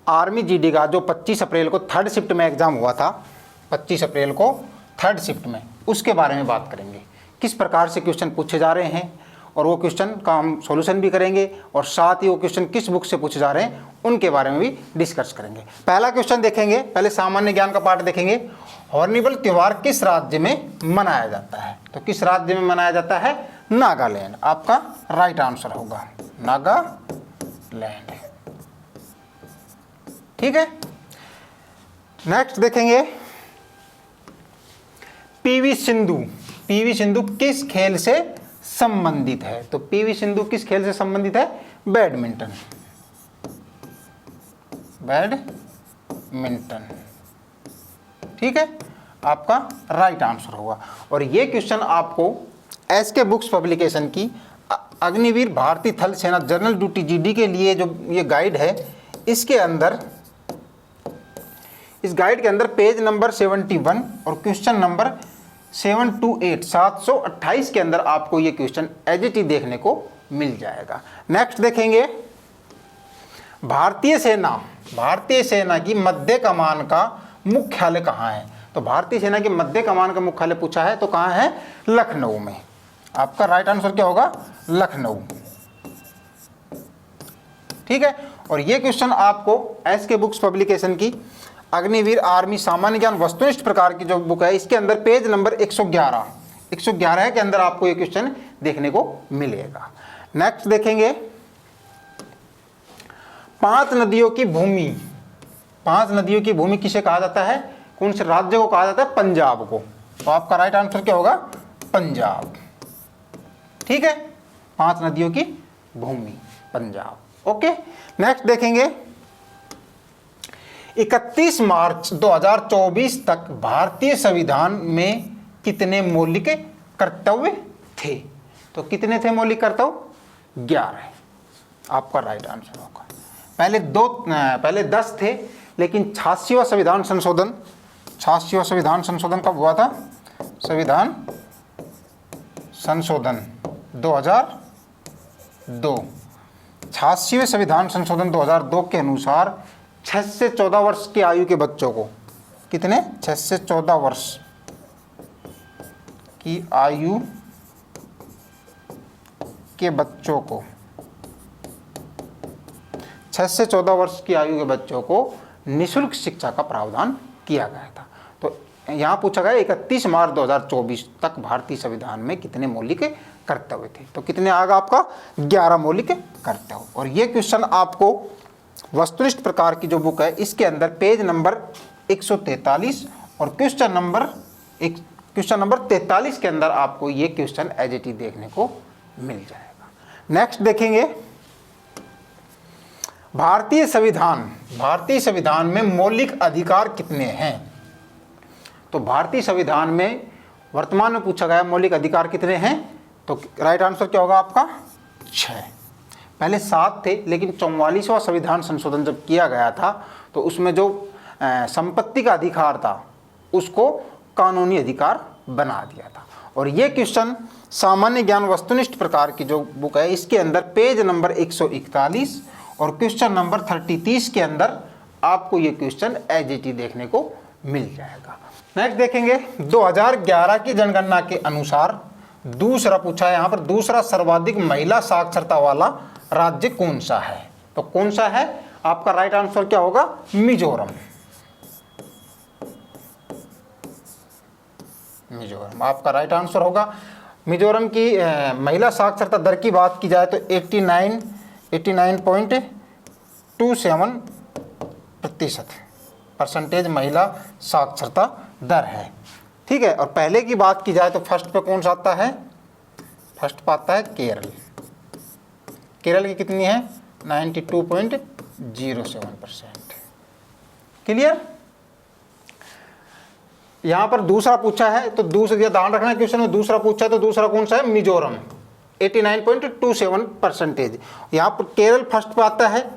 Army GD का जो 25 अप्रैल को थर्ड शिफ्ट में एग्जाम हुआ था, 25 अप्रैल को थर्ड शिफ्ट में, उसके बारे में बात करेंगे। किस प्रकार से क्वेश्चन पूछे जा रहे हैं और वो क्वेश्चन का हम सॉल्यूशन भी करेंगे और साथ ही वो क्वेश्चन किस बुक से पूछे जा रहे हैं उनके बारे में भी डिस्कस करेंगे। पहला क्वेश्चन देखेंगे, पहले सामान्य ज्ञान का पार्ट देखेंगे। हॉर्नबिल त्यौहार किस राज्य में मनाया जाता है? तो किस राज्य में मनाया जाता है? नागालैंड। आपका राइट आंसर होगा नागालैंड। ठीक है, नेक्स्ट देखेंगे पीवी सिंधु। पीवी सिंधु किस खेल से संबंधित है? तो पीवी सिंधु किस खेल से संबंधित है? बैडमिंटन। बैडमिंटन, ठीक है, आपका राइट आंसर होगा। और ये क्वेश्चन आपको एसके बुक्स पब्लिकेशन की अग्निवीर भारतीय थल सेना जनरल ड्यूटी जीडी के लिए जो ये गाइड है, इसके अंदर, इस गाइड के अंदर पेज नंबर 71 और क्वेश्चन नंबर 728 728 के अंदर आपको ये क्वेश्चन एज इट इज देखने को मिल जाएगा। नेक्स्ट देखेंगे भारतीय सेना की मध्य कमान का मुख्यालय कहाँ है? तो भारतीय सेना की मध्य कमान का मुख्यालय पूछा है तो कहाँ है? लखनऊ में। आपका राइट आंसर क्या होगा? लखनऊ। ठीक है, और ये क्वेश्चन आपको एसके बुक्स पब्लिकेशन की अग्निवीर आर्मी सामान्य ज्ञान वस्तुनिष्ठ प्रकार की जो बुक है, इसके अंदर पेज नंबर 111 के अंदर आपको ये क्वेश्चन देखने को मिलेगा। नेक्स्ट देखेंगे 5 नदियों की भूमि। 5 नदियों की भूमि किसे कहा जाता है? कौन से राज्य को कहा जाता है? पंजाब को। तो आपका राइट आंसर क्या होगा? पंजाब। ठीक है, 5 नदियों की भूमि पंजाब। ओके, नेक्स्ट देखेंगे 31 मार्च 2024 तक भारतीय संविधान में कितने मौलिक कर्तव्य थे? तो कितने थे मौलिक कर्तव्य? 11। आपका राइट आंसर होगा। पहले 10 थे, लेकिन 86वां संविधान संशोधन कब हुआ था? संविधान संशोधन 2002। 86वें संविधान संशोधन 2002 के अनुसार 6 से 14 वर्ष की आयु के बच्चों को, कितने? 6 से 14 वर्ष की आयु के बच्चों को, 6 से 14 वर्ष की आयु के बच्चों को निःशुल्क शिक्षा का प्रावधान किया गया था। तो यहाँ पूछा गया 31 मार्च 2024 तक भारतीय संविधान में कितने मौलिक कर्तव्य थे? तो कितने आएगा आपका? 11 मौलिक कर्तव्य। और ये क्वेश्चन आपको वस्तुनिष्ठ प्रकार की जो बुक है, इसके अंदर पेज नंबर 143 और क्वेश्चन नंबर 43 के अंदर आपको ये क्वेश्चन एज इट इज देखने को मिल जाएगा। नेक्स्ट देखेंगे भारतीय संविधान में मौलिक अधिकार कितने हैं? तो भारतीय संविधान में वर्तमान में पूछा गया मौलिक अधिकार कितने हैं? तो राइट आंसर क्या होगा आपका? 6। पहले 7 थे, लेकिन 44वां संविधान संशोधन जब किया गया था तो उसमें जो संपत्ति का अधिकार था उसको कानूनी अधिकार बना दिया था। और ये क्वेश्चन सामान्य ज्ञान वस्तुनिष्ठ प्रकार की जो बुक है, इसके अंदर पेज नंबर 141 और क्वेश्चन नंबर 33 के अंदर आपको ये क्वेश्चन एज इट इज देखने को मिल जाएगा। नेक्स्ट देखेंगे 2011 की जनगणना के अनुसार दूसरा पूछा है यहाँ पर, दूसरा सर्वाधिक महिला साक्षरता वाला राज्य कौन सा है? तो कौन सा है? आपका राइट आंसर क्या होगा? मिजोरम। मिजोरम आपका राइट आंसर होगा। मिजोरम की महिला साक्षरता दर की बात की जाए तो 89.27% महिला साक्षरता दर है। ठीक है, और पहले की बात की जाए तो फर्स्ट पे कौन सा आता है? फर्स्ट पे आता है केरल। केरल की कितनी है? 92.07%। क्लियर? यहाँ पर दूसरा पूछा है तो दूसरा ध्यान रखना क्वेश्चन में, दूसरा पूछा है तो दूसरा कौन सा है? मिजोरम 89.27%। यहाँ पर केरल फर्स्ट पे आता है,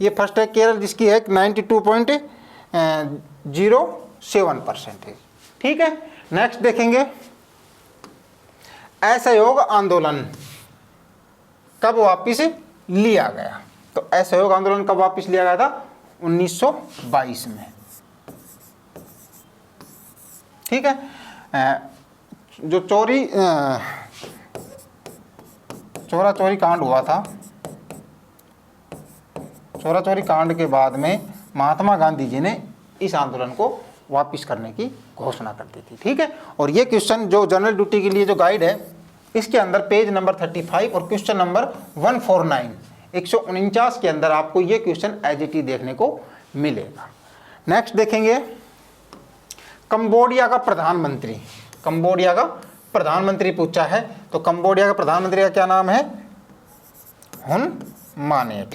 ये फर्स्ट है केरल जिसकी है 92.07%। ठीक है, नेक्स्ट देखेंगे असहयोग आंदोलन कब वापिस लिया गया? तो असहयोग आंदोलन कब वापिस लिया गया था? 1922 में। ठीक है। जो चोरा चोरी कांड हुआ था, चोरा चोरी कांड के बाद में महात्मा गांधी जी ने इस आंदोलन को वापस करने की घोषणा कर दी थी। ठीक है। और ये क्वेश्चन जो जनरल ड्यूटी के लिए जो गाइड है, इसके अंदर पेज नंबर 35 और क्वेश्चन नंबर 149 149 के अंदर आपको ये क्वेश्चन एज इट इज देखने को मिलेगा। नेक्स्ट देखेंगे कंबोडिया का प्रधानमंत्री। कंबोडिया का प्रधानमंत्री पूछा है, तो कंबोडिया का प्रधानमंत्री का क्या नाम है? हुन मानेट।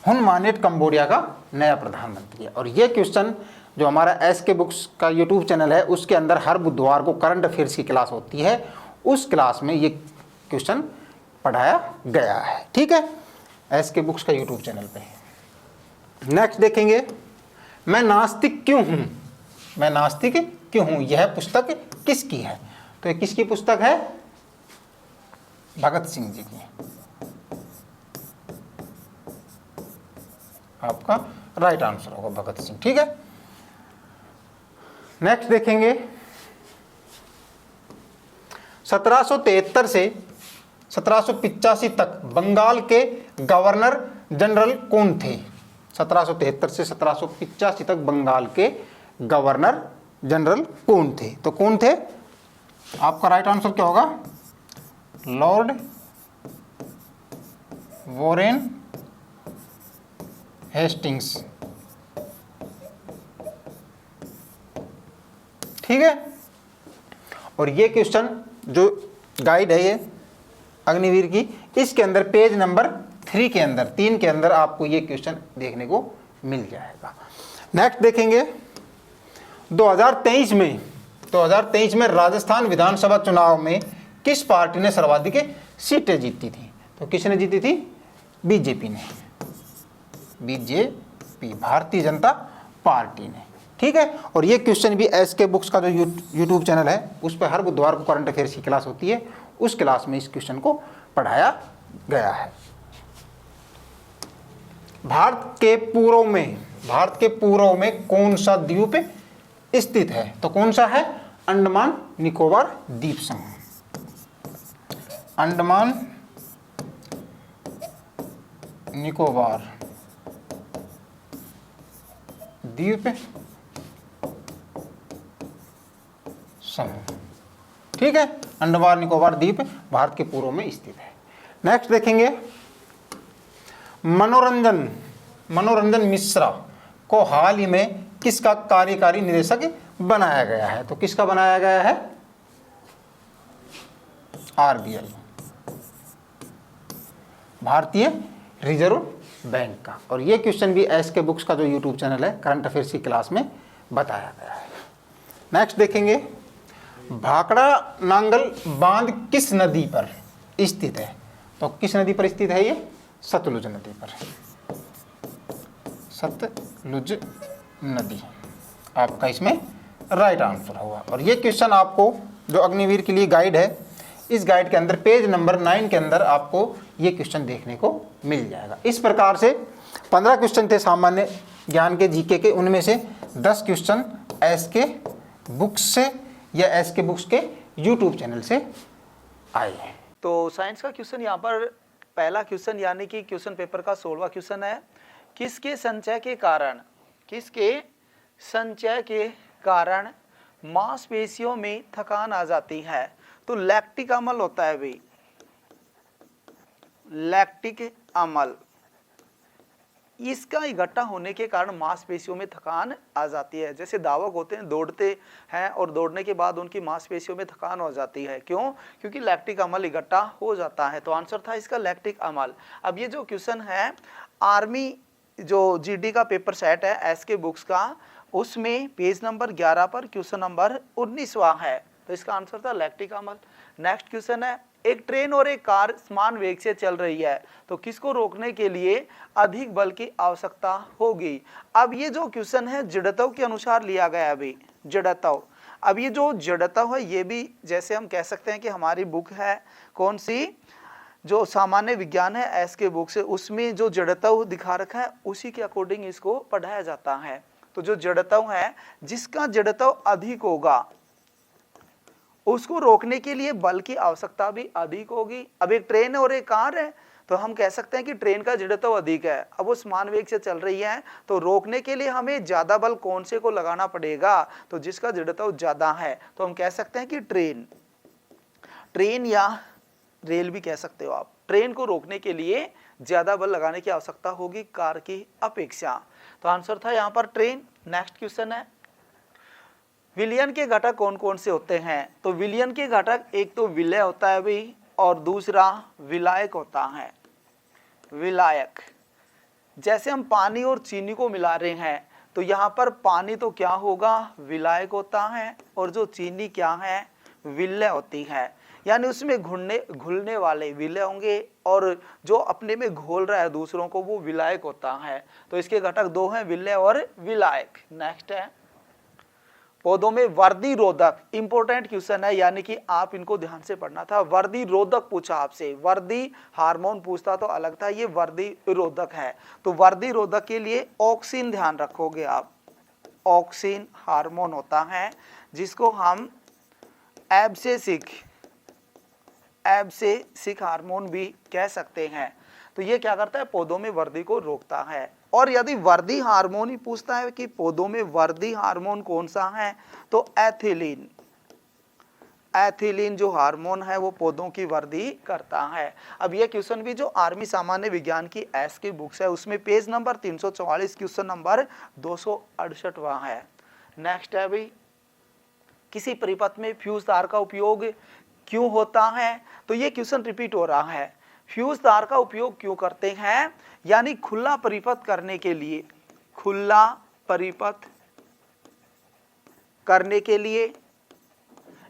हुन मानेट कंबोडिया का नया प्रधानमंत्री है। और ये क्वेश्चन जो हमारा एसके बुक्स का यूट्यूब चैनल है, उसके अंदर हर बुधवार को करंट अफेयर्स की क्लास होती है, उस क्लास में ये क्वेश्चन पढ़ाया गया है। ठीक है, एसके बुक्स का यूट्यूब चैनल पे। नेक्स्ट देखेंगे मैं नास्तिक क्यों हूं। मैं नास्तिक क्यों हूं, यह पुस्तक किसकी है? तो ये किसकी पुस्तक है? भगत सिंह जी की। आपका राइट आंसर होगा भगत सिंह। ठीक है। नेक्स्ट देखेंगे 1773 से 1785 तक बंगाल के गवर्नर जनरल कौन थे? 1773 से 1785 तक बंगाल के गवर्नर जनरल कौन थे? तो कौन थे? आपका राइट आंसर क्या होगा? Lord Warren Hastings. ठीक है। और ये क्वेश्चन जो गाइड है ये अग्निवीर की, इसके अंदर पेज नंबर 3 के अंदर 3 के अंदर आपको ये क्वेश्चन देखने को मिल जाएगा। नेक्स्ट देखेंगे 2023 में राजस्थान विधानसभा चुनाव में किस पार्टी ने सर्वाधिक सीटें जीती थी? तो किसने जीती थी? बीजेपी ने। बीजेपी, भारतीय जनता पार्टी ने। ठीक है। और ये क्वेश्चन भी एसके बुक्स का जो यूट्यूब चैनल है, उस पर हर बुधवार को करंट अफेयर्स की क्लास होती है, उस क्लास में इस क्वेश्चन को पढ़ाया गया है। भारत के पूर्व में कौन सा द्वीप स्थित है? तो कौन सा है? अंडमान निकोबार द्वीप समूह। अंडमान निकोबार द्वीप समूह। ठीक है। अंडमान निकोबार द्वीप भारत के पूर्व में स्थित है। नेक्स्ट देखेंगे मनोरंजन मिश्रा को हाल ही में किसका कार्यकारी निदेशक बनाया गया है? तो किसका बनाया गया है? आरबीआई, भारतीय रिजर्व बैंक का। और ये क्वेश्चन भी एसके बुक्स का जो यूट्यूब चैनल है, करंट अफेयर्स की क्लास में बताया गया है। नेक्स्ट देखेंगे भाखड़ा नांगल बांध किस नदी पर स्थित है? तो किस नदी पर स्थित है ये? सतलुज नदी पर। सतलुज नदी आपका इसमें राइट आंसर होगा। और ये क्वेश्चन आपको जो अग्निवीर के लिए गाइड है, इस गाइड के अंदर पेज नंबर 9 के अंदर आपको ये क्वेश्चन देखने को मिल जाएगा। इस प्रकार से 15 क्वेश्चन थे सामान्य ज्ञान के, जीके के, उनमें से 10 क्वेश्चन एसके बुक्स से या एसके बुक्स के यूट्यूब चैनल से आए हैं। तो साइंस का क्वेश्चन यहाँ पर पहला क्वेश्चन यानी कि क्वेश्चन पेपर का 16वां क्वेश्चन है। किसके संचय के कारण मांसपेशियों में थकान आ जाती है? तो लैक्टिक अम्ल होता है भाई, लैक्टिक अम्ल। इसका इकट्ठा होने के कारण मांसपेशियों में थकान आ जाती है। जैसे धावक होते हैं, दौड़ते हैं और दौड़ने के बाद उनकी मांसपेशियों में थकान हो जाती है। क्यों? क्योंकि लैक्टिक अम्ल इकट्ठा हो जाता है। तो आंसर था इसका लैक्टिक अम्ल। अब ये जो क्वेश्चन है आर्मी जो जीडी का पेपर सेट है एसके बुक्स का, उसमें पेज नंबर 11 पर क्वेश्चन नंबर 19वां है। तो इसका आंसर था लैक्टिक अम्ल। नेक्स्ट क्वेश्चन है एक ट्रेन और एक कार समान वेग से चल रही है, तो किसको रोकने के लिए अधिक बल की आवश्यकता होगी? अब ये जो क्वेश्चन है जड़त्व के अनुसार लिया गया है अभी, जड़त्व। अब ये जो जड़त्व है ये भी जैसे हम कह सकते हैं कि हमारी बुक है कौन सी, जो सामान्य विज्ञान है एस के बुक से, उसमें जो जड़त्व दिखा रखा है उसी के अकॉर्डिंग इसको पढ़ाया जाता है। तो जो जड़त्व है, जिसका जड़त्व अधिक होगा उसको रोकने के लिए बल की आवश्यकता भी अधिक होगी। अब एक ट्रेन और एक कार है, तो हम कह सकते हैं कि ट्रेन का जड़त्व अधिक है, अब वो समान वेग से चल रही है, तो रोकने के लिए हमें ज्यादा बल कौन से को लगाना पड़ेगा, तो जिसका जड़त्व ज्यादा है, तो हम कह सकते हैं कि ट्रेन या रेल भी कह सकते हो आप। ट्रेन को रोकने के लिए ज्यादा बल लगाने की आवश्यकता होगी कार की अपेक्षा। तो आंसर था यहाँ पर ट्रेन। नेक्स्ट क्वेश्चन है, विलयन के घटक कौन कौन से होते हैं? तो विलयन के घटक एक तो विलय होता है भाई, और दूसरा विलायक होता है। विलायक, जैसे हम पानी और चीनी को मिला रहे हैं, तो यहाँ पर पानी तो क्या होगा, विलायक होता है, और जो चीनी क्या है, विलय होती है। यानी उसमें घुलने वाले विलय होंगे, और जो अपने में घोल रहा है दूसरों को वो विलायक होता है। तो इसके घटक दो हैं, विलय और विलायक। नेक्स्ट है, पौधों में वर्दी रोधक, इंपॉर्टेंट क्वेश्चन है, यानी कि आप इनको ध्यान से पढ़ना था। वर्दी रोधक पूछा आपसे, वर्दी हार्मोन पूछता तो अलग था, ये वर्दी रोधक है। तो वर्दी रोधक के लिए ऑक्सिन ध्यान रखोगे आप। ऑक्सिन हार्मोन होता है, जिसको हम एब्सेसिक हार्मोन भी कह सकते हैं। तो ये क्या करता है, पौधों में वर्दी को रोकता है। और यदि वर्दी हार्मोन ही पूछता है कि पौधों में वर्दी हार्मोन कौन सा है, तो एथिलीन जो हार्मोन है वो पौधों की वर्दी करता है। अब ये क्वेश्चन भी जो आर्मी सामान्य विज्ञान की एस की बुक्स है उसमें पेज नंबर 344 क्वेश्चन नंबर 268 है। नेक्स्ट है भाई, किसी परिपथ में फ्यूज तार का उपयोग क्यों होता है? तो ये क्वेश्चन रिपीट हो रहा है। फ्यूज तार का उपयोग क्यों करते हैं? यानी खुला परिपथ करने के लिए, खुला परिपथ करने के लिए।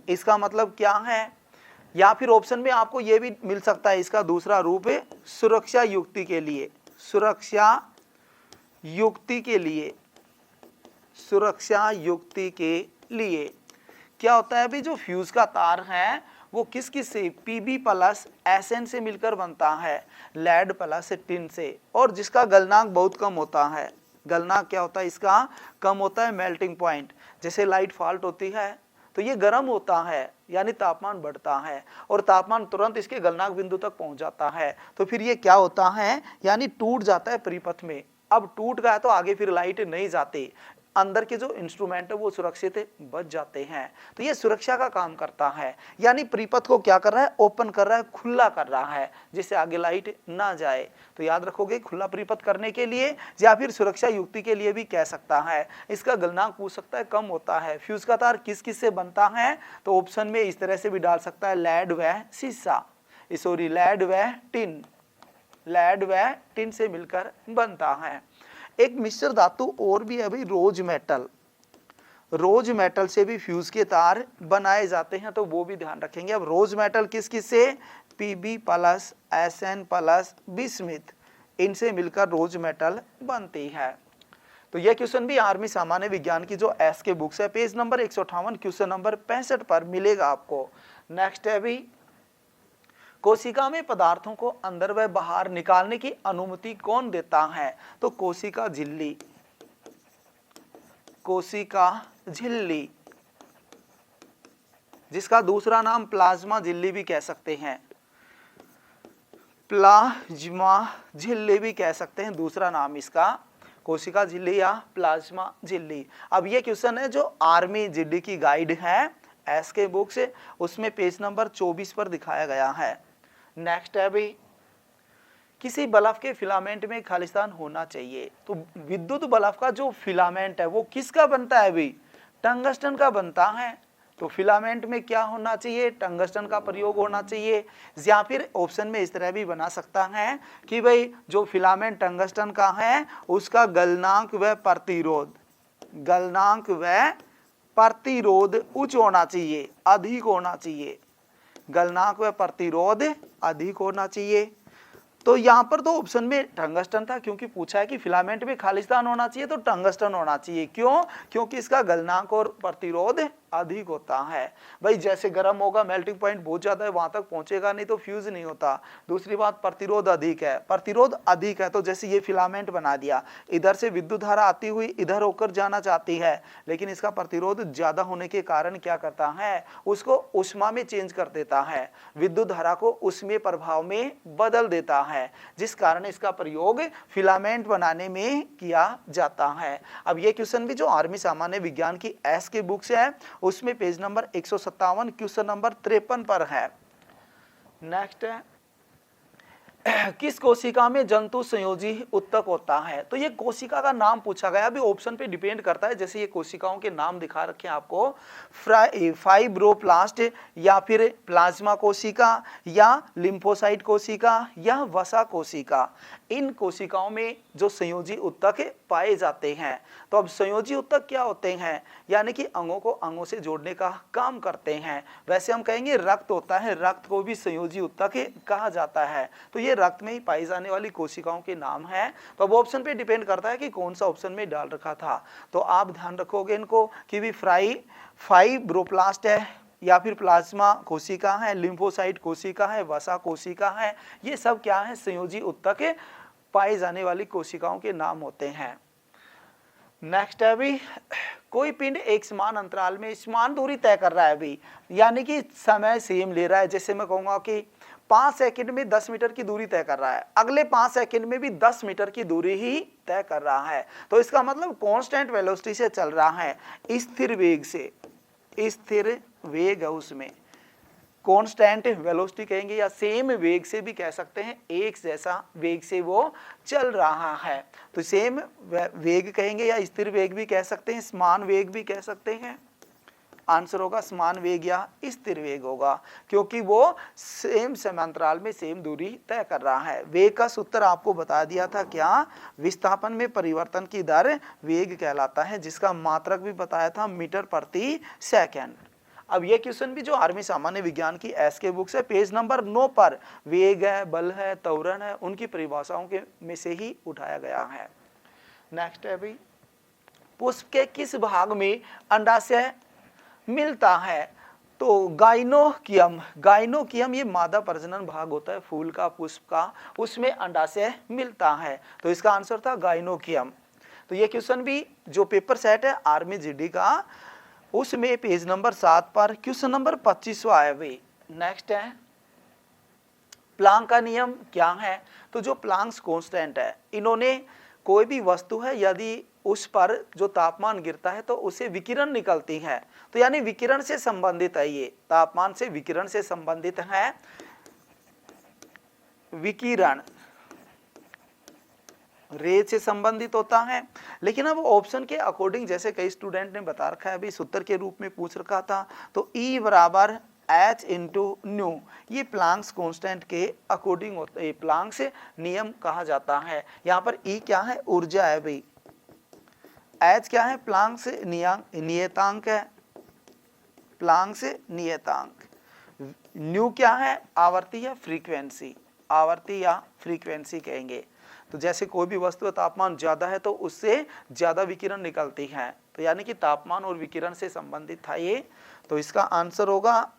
इसका मतलब क्या है? या फिर ऑप्शन में आपको यह भी मिल सकता है, इसका दूसरा रूप है सुरक्षा युक्ति के लिए। सुरक्षा युक्ति के लिए, सुरक्षा युक्ति के लिए क्या होता है? अभी जो फ्यूज का तार है वो किस किस से, पीबी प्लस एसएन से मिलकर बनता है, लेड प्लस टिन से, और जिसका गलनांक बहुत कम होता है। गलनांक क्या होता है इसका? कम होता है। मेल्टिंग पॉइंट, जैसे लाइट फॉल्ट होती है तो ये गर्म होता है, यानी तापमान बढ़ता है, और तापमान तुरंत इसके गलनांक बिंदु तक पहुंच जाता है। तो फिर ये क्या होता है, यानी टूट जाता है परिपथ में। अब टूट गया तो आगे फिर लाइट नहीं जाती, अंदर के जो इंस्ट्रूमेंट है वो सुरक्षित बच जाते हैं। तो ये सुरक्षा का काम करता है, यानी परिपथ को क्या कर रहा है, ओपन कर रहा है, खुला कर रहा है, जिससे आगे लाइट ना जाए। तो याद रखोगे, खुला परिपथ करने के लिए या फिर सुरक्षा युक्ति के लिए भी कह सकता है। इसका गलनांक पूछ सकता है, कम होता है। फ्यूज का तार किस किस से बनता है? तो ऑप्शन में इस तरह से भी डाल सकता है, लेड व शीशा, सॉरी लेड व टिन, लेड व टिन से मिलकर बनता है। एक मिश्र धातु और भी है भाई, रोज मेटल। रोज मेटल से भी फ्यूज के तार बनाए जाते हैं, तो वो भी ध्यान रखेंगे। अब रोज मेटल किस किस से? Pb plus Sn plus bismuth, इनसे मिलकर रोज मेटल बनती है। तो यह क्वेश्चन भी आर्मी सामान्य विज्ञान की जो एस के बुक्स है पेज नंबर 158 क्वेश्चन नंबर 65 पर मिलेगा आपको। नेक्स्ट है भी, कोशिका में पदार्थों को अंदर व बाहर निकालने की अनुमति कौन देता है? तो कोशिका झिल्ली, कोशिका झिल्ली, जिसका दूसरा नाम प्लाज्मा झिल्ली भी कह सकते हैं, प्लाज्मा झिल्ली भी कह सकते हैं, दूसरा नाम इसका कोशिका झिल्ली या प्लाज्मा झिल्ली। अब ये क्वेश्चन है जो आर्मी जीडी की गाइड है एस के बुक से, उसमें पेज नंबर 24 पर दिखाया गया है। नेक्स्ट है भी, किसी बल्ब के फिलामेंट में खालिस्तान होना चाहिए। तो विद्युत बल्ब का जो फिलामेंट है वो किसका बनता है भी? टंगस्टन का बनता है। तो फिलामेंट में क्या होना चाहिए? टंगस्टन का प्रयोग होना चाहिए। या फिर ऑप्शन में इस तरह भी बना सकता है कि भाई जो फिलामेंट टंगस्टन का है उसका गलनांक व प्रतिरोध, गलनांक व प्रतिरोध उच्च होना चाहिए, अधिक होना चाहिए, गलनांक व प्रतिरोध अधिक होना चाहिए। तो यहाँ पर तो ऑप्शन में टंगस्टन था, क्योंकि पूछा है कि फिलामेंट में खालिस्तान होना चाहिए, तो टंगस्टन होना चाहिए। क्यों? क्योंकि इसका गलनांक और प्रतिरोध अधिक होता है। भाई जैसे गर्म होगा, मेल्टिंग पॉइंट बहुत ज्यादा है, वहां तक पहुंचेगा नहीं तो फ्यूज नहीं होता। दूसरी बात, प्रतिरोध अधिक है, प्रतिरोध अधिक है तो जैसे ये फिलामेंट बना दिया, इधर से विद्युत धारा आती हुई इधर होकर जाना चाहती है, लेकिन इसका प्रतिरोध ज्यादा होने के कारण क्या करता है, उसको उष्मा में चेंज कर देता है, विद्युत धारा को उष्मीय प्रभाव में बदल देता है, जिस कारण इसका प्रयोग फिलामेंट बनाने में किया जाता है। अब ये क्वेश्चन भी जो आर्मी सामान्य विज्ञान की एस के बुक से है, उसमें पेज नंबर 157 क्वेश्चन नंबर 53 पर है। नेक्स्ट है, किस कोशिका में जंतु संयोजी उत्तक होता है? तो ये कोशिका का नाम पूछा गया, अभी ऑप्शन पे डिपेंड करता है। जैसे ये कोशिकाओं के नाम दिखा रखे हैं आपको, फाइब्रोप्लास्ट या फिर प्लाज्मा कोशिका या लिम्फोसाइट कोशिका या वसा कोशिका, इन कोशिकाओं में जो संयोजी उत्तक पाए जाते हैं। तो अब संयोजी उत्तक क्या होते हैं, यानी कि अंगों को अंगों से जोड़ने का काम करते हैं। वैसे हम कहेंगे रक्त होता है, रक्त को भी संयोजी उत्तक कहा जाता है। तो ये रक्त में ही पाई जाने वाली कोशिकाओं के नाम है। तो अब ऑप्शन पे डिपेंड करता है कि कौन सा ऑप्शन में डाल रखा था। तो आप ध्यान रखोगे इनको कि भी फाइब्रोप्लास्ट है या फिर प्लाज्मा कोशिका है, लिम्फोसाइट कोशिका है, वसा कोशिका है, ये सब क्या है, संयोजी उत्तक पाई जाने वाली कोशिकाओं के नाम होते हैं। नेक्स्ट है अभी, कोई पिंड एक समान अंतराल में समान दूरी तय कर रहा है अभी, यानी कि समय सेम ले रहा है। जैसे मैं कहूंगा कि 5 सेकंड में 10 मीटर की दूरी तय कर रहा है, अगले 5 सेकंड में भी 10 मीटर की दूरी ही तय कर रहा है। तो इसका मतलब कांस्टेंट वेलोसिटी से चल रहा है, स्थिर वेग से, स्थिर वेग है उसमें, कांस्टेंट वेलोसिटी कहेंगे या सेम वेग से भी कह सकते हैं, एक जैसा वेग से वो चल रहा है। तो सेम वेग कहेंगे या स्थिर वेग भी कह सकते हैं, समान वेग भी कह सकते हैं। आंसर होगा समान वेग या स्थिर वेग होगा, क्योंकि वो सेम समांतराल में सेम दूरी तय कर रहा है। वेग का सूत्र आपको बता दिया था क्या, विस्थापन में परिवर्तन की दर वेग कहलाता है, जिसका मात्रक भी बताया था मीटर प्रति सेकंड। अब ये क्वेश्चन भी जो आर्मी सामान्य विज्ञान की एस के बुक से पेज नंबर 9 पर, वेग है, बल है, त्वरण है, उनकी परिभाषाओं के में से ही उठाया गया है। नेक्स्ट है भाई, पुष्प के किस भाग में अंडाशय मिलता है? तो गाइनोकियम, गाइनोकियम ये मादा प्रजनन भाग होता है फूल का, पुष्प का, उसमें अंडाशय मिलता है। तो इसका आंसर था गाइनोकियम। तो ये क्वेश्चन भी जो पेपर सेट है आर्मी जीडी का, उसमें पेज नंबर 7 पर क्वेश्चन नंबर 25वां है भाई। नेक्स्ट है, प्लांक का नियम क्या है? तो जो प्लांक्स कांस्टेंट है, इन्होंने कोई भी वस्तु है यदि उस पर जो तापमान गिरता है तो उसे विकिरण निकलती है, तो यानी विकिरण से संबंधित है, ये तापमान से विकिरण से संबंधित है, विकिरण रेज से संबंधित होता है। लेकिन अब ऑप्शन के अकॉर्डिंग, जैसे कई स्टूडेंट ने बता रखा है, अभी सूत्र के रूप में पूछ रखा था, तो E बराबर H इंटू न्यू, ये प्लांक्स कांस्टेंट के अकॉर्डिंग होता है, प्लांक्स नियम कहा जाता है। यहाँ पर E क्या है, ऊर्जा है भाई, H क्या है, प्लांक्स नियतांक है, प्लांक्स नियतांक, न्यू क्या है, आवर्ती या फ्रीक्वेंसी, आवर्ती या फ्रीक्वेंसी कहेंगे। तो जैसे कोई भी वस्तु का तापमान ज्यादा है तो उससे ज्यादा विकिरण निकलती है, तो यानी कि तापमान और विकिरण से संबंधित था ये। तो इसका आंसर होगा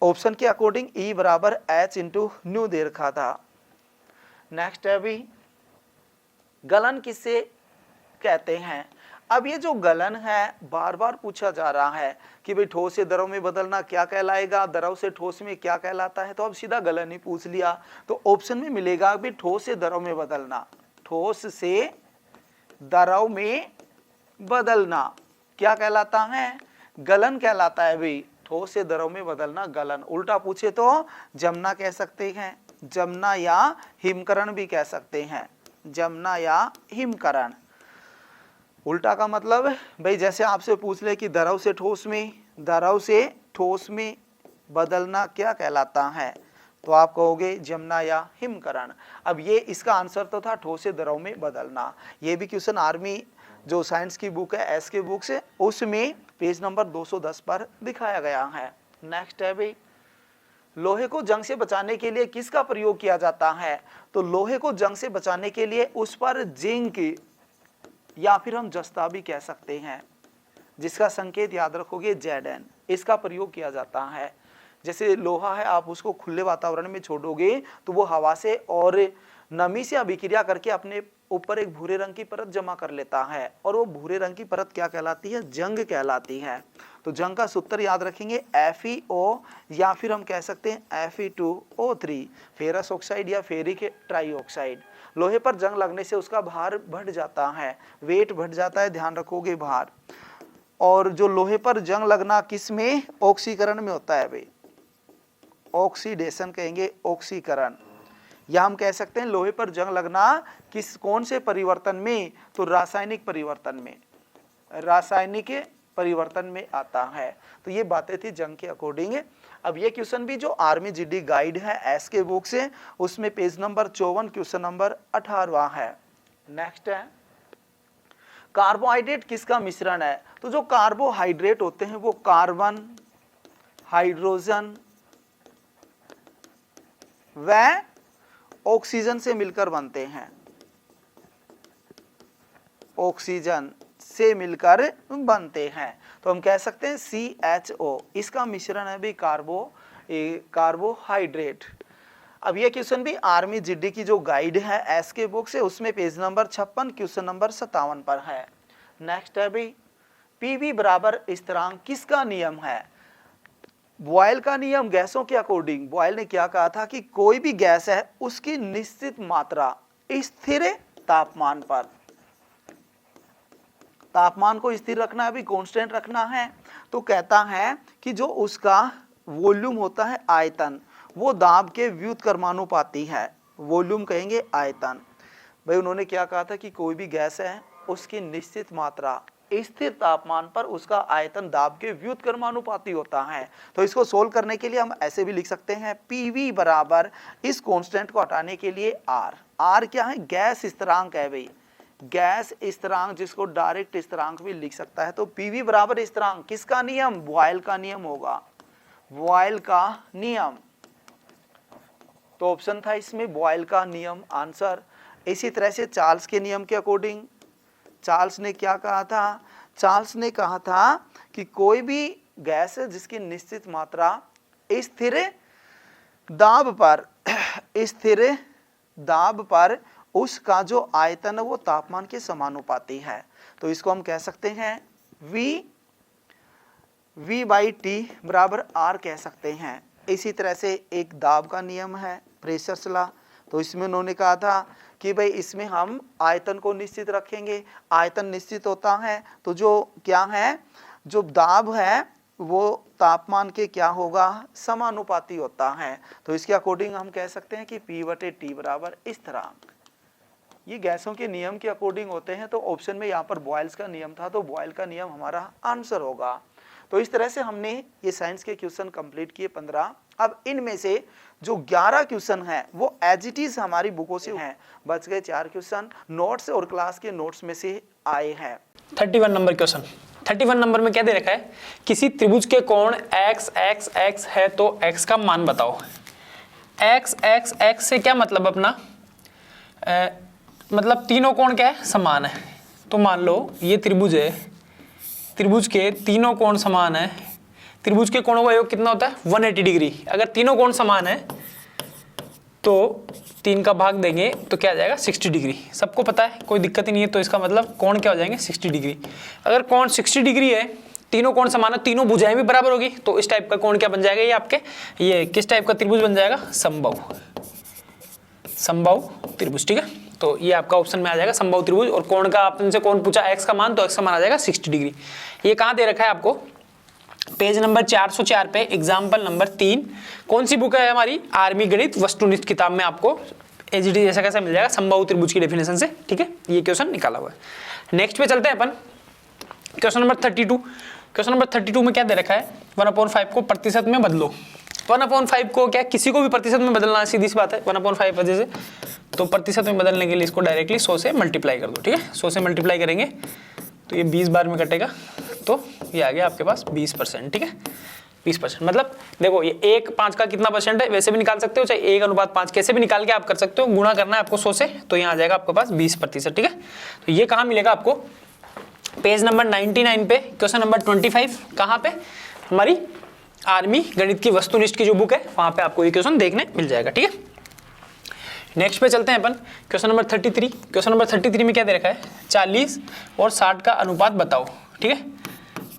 ऑप्शन के अकॉर्डिंग E बराबर H इंटू न्यू दे रखा था। नेक्स्ट है अभी, गलन किससे कहते हैं? अब ये जो गलन है बार बार पूछा जा रहा है कि भाई ठोस से द्रव में बदलना क्या कहलाएगा, द्रव से ठोस में क्या कहलाता है, तो अब सीधा गलन ही पूछ लिया। तो ऑप्शन में मिलेगा भी ठोस से द्रव में बदलना, ठोस से द्रव में बदलना क्या कहलाता है, गलन कहलाता है भाई। ठोस से द्रव में बदलना गलन। उल्टा पूछे तो जमना कह सकते हैं, जमना या हिमकरण भी कह सकते हैं, जमना या हिमकरण। उल्टा का मतलब भाई जैसे आपसे पूछ ले कि द्रव से ठोस में, द्रव से ठोस में बदलना क्या कहलाता है, तो आप कहोगे जमना या हिमकरण। अब ये इसका आंसर तो था ठोस से द्रव में बदलना। ये भी क्वेश्चन आर्मी जो साइंस की बुक है एस के बुक से, उसमें पेज नंबर 210 पर दिखाया गया है। नेक्स्ट है भाई, लोहे को जंग से बचाने के लिए किसका प्रयोग किया जाता है? तो लोहे को जंग से बचाने के लिए उस पर जिंक या फिर हम जस्ता भी कह सकते हैं, जिसका संकेत याद रखोगे Zn, इसका प्रयोग किया जाता है। जैसे लोहा है, आप उसको खुले वातावरण में छोड़ोगे तो वो हवा से और नमी से अभिक्रिया करके अपने ऊपर एक भूरे रंग की परत जमा कर लेता है, और वो भूरे रंग की परत क्या कहलाती है? जंग कहलाती है। तो जंग का सूत्र याद रखेंगे FeO, या फिर हम कह सकते हैं Fe2O3, फेरस ऑक्साइड या फेरिक ट्राइऑक्साइड। लोहे पर जंग लगने से उसका भार बढ़ जाता है, वेट बढ़ जाता है, ध्यान रखोगे भार। और जो लोहे पर जंग लगना किस में? ऑक्सीकरण में होता है भाई, ऑक्सीडेशन कहेंगे, ऑक्सीकरण। या हम कह सकते हैं लोहे पर जंग लगना कौन से परिवर्तन में? तो रासायनिक परिवर्तन में, रासायनिक परिवर्तन में आता है। तो ये बातें थी जंग के अकॉर्डिंग। अब ये क्वेश्चन भी जो आर्मी जीडी गाइड है एस के बुक से, उसमें पेज नंबर 54 क्वेश्चन नंबर 18वां है। नेक्स्ट है कार्बोहाइड्रेट किसका मिश्रण है? तो जो कार्बोहाइड्रेट होते हैं वो कार्बन, हाइड्रोजन व ऑक्सीजन से मिलकर बनते हैं, ऑक्सीजन से मिलकर बनते हैं। तो हम कह सकते हैं CHO, इसका मिश्रण है भी कार्बोहाइड्रेट। अब ये क्वेश्चन भी आर्मी जीडी की जो गाइड है एस के बुक से, उसमें पेज नंबर 56 क्वेश्चन नंबर 57 पर है। नेक्स्ट है भी PV बराबर स्थिरांक किसका नियम है? बॉयल का नियम, गैसों के अकॉर्डिंग। बॉयल ने क्या कहा था कि कोई भी गैस है उसकी निश्चित मात्रा स्थिर तापमान पर, तापमान को स्थिर रखना है, अभी कांस्टेंट रखना है। तो कहता है कि जो उसका वॉल्यूम होता है, आयतन, वो दाब के व्युत्क्रमानुपाती है। वॉल्यूम कहेंगे आयतन। भाई उन्होंने क्या कहा था कि कोई भी गैस है उसकी निश्चित मात्रा स्थिर तापमान पर उसका आयतन दाब के व्युत्क्रमानुपाती होता है। तो इसको सोल्व करने के लिए हम ऐसे भी लिख सकते हैं PV बराबर, इस कांस्टेंट को हटाने के लिए R क्या है? गैस स्थिरांक है भाई, गैस स्थिरांक, जिसको डायरेक्ट स्थिरांक भी लिख सकता है। तो PV बराबर स्थिरांक किसका नियम? बॉयल का नियम होगा, बॉयल का नियम। तो ऑप्शन था इसमें बॉयल का नियम आंसर। इसी तरह से चार्ल्स के नियम के अकॉर्डिंग चार्ल्स ने क्या कहा था? चार्ल्स ने कहा था कि कोई भी गैस है जिसकी निश्चित मात्रा स्थिर दाब पर, स्थिर दाब पर उसका जो आयतन है वो तापमान के समानुपाती है। तो इसको हम कह सकते हैं V/T बराबर R कह सकते हैं। इसी तरह से एक दाब का नियम है, प्रेशर्स लॉ। तो इसमें उन्होंने कहा था कि भाई इसमें हम आयतन को निश्चित रखेंगे, आयतन निश्चित होता है तो जो क्या है, जो दाब है वो तापमान के क्या होगा? समानुपाती होता है। तो इसके अकॉर्डिंग हम कह सकते हैं कि P/T बराबर स्थिरांक। ये गैसों के नियम के अकॉर्डिंग होते हैं। तो ऑप्शन में यहाँ पर बॉयल्स का नियम था, तो बॉयल का नियम हमारा आंसर होगा। तो इस तरह से हमने ये साइंस के क्वेश्चन कंप्लीट किए 15। अब इनमें से जो 11 क्वेश्चन हैं वो एज इट इज हमारी बुकों से हैं, बच गए 4 क्वेश्चन नोट्स और क्लास के नोट्स में से आए हैं। 31 नंबर क्वेश्चन, 31 नंबर में क्या दे रखा है? किसी त्रिभुज के कोण x x x है तो x का मान बताओ। x x x से क्या मतलब अपना? मतलब तीनों कोण क्या है? समान है। तो मान लो ये त्रिभुज है, त्रिभुज के तीनों कोण समान है। त्रिभुज के कोणों का योग कितना होता है? 180 डिग्री। अगर तीनों कोण समान है तो 3 का भाग देंगे तो क्या आ जाएगा? 60 डिग्री। सबको पता है, कोई दिक्कत ही नहीं है। तो इसका मतलब कोण क्या हो जाएंगे? 60 डिग्री। अगर कोण 60 डिग्री है, तीनों कोण समान है, तीनों भुजाएं भी बराबर होगी, तो इस टाइप का कोण क्या बन जाएगा? ये आपके ये किस टाइप का त्रिभुज बन जाएगा? समबाहु, समबाहु त्रिभुज। ठीक है, तो ये आपका ऑप्शन में आ जाएगा समबाहु त्रिभुज। और कोण का आपने से कोण पूछा x का मान, तो x का मान आ जाएगा 60 डिग्री। ये कहाँ दे रखा है आपको? पेज नंबर 404 पे, एग्जाम्पल नंबर 3। कौन सी बुक है हमारी? आर्मी गणित वस्तुनिष्ठ किताब में आपको एजीडी जैसा कैसा मिल जाएगा समबाहु त्रिभुज की डेफिनेशन से। ठीक है, ये क्वेश्चन निकाला हुआ है। नेक्स्ट पे चलते हैं अपन, क्वेश्चन नंबर 32। क्वेश्चन नंबर 32 में क्या दे रखा है? 1/5 को प्रतिशत में बदलो। 1/5 को क्या किसी को भी प्रतिशत में बदलना है, सीधी सी बात है। 1/5 वजह से तो प्रतिशत में बदलने के लिए इसको डायरेक्टली 100 से मल्टीप्लाई कर दो। ठीक है, 100 से मल्टीप्लाई करेंगे तो ये 20 बार में कटेगा, तो ये आ गया आपके पास 20%। ठीक है, 20%। मतलब देखो ये 1/5 का कितना परसेंट है वैसे भी निकाल सकते हो, चाहे 1/5 कैसे भी निकाल के आप कर सकते हो। गुणा करना है आपको 100 से, तो यहाँ आ जाएगा आपके पास 20%। ठीक है, तो ये कहाँ मिलेगा आपको? पेज नंबर 99 पे क्वेश्चन नंबर 25, कहाँ पे, हमारी आर्मी गणित की वस्तुनिष्ठ की जो बुक है वहाँ पे आपको ये क्वेश्चन देखने मिल जाएगा, ठीक है। नेक्स्ट पे चलते हैं अपन, क्वेश्चन नंबर 33। क्वेश्चन नंबर 33 में क्या दे रखा है, 40 और 60 का अनुपात बताओ, ठीक है।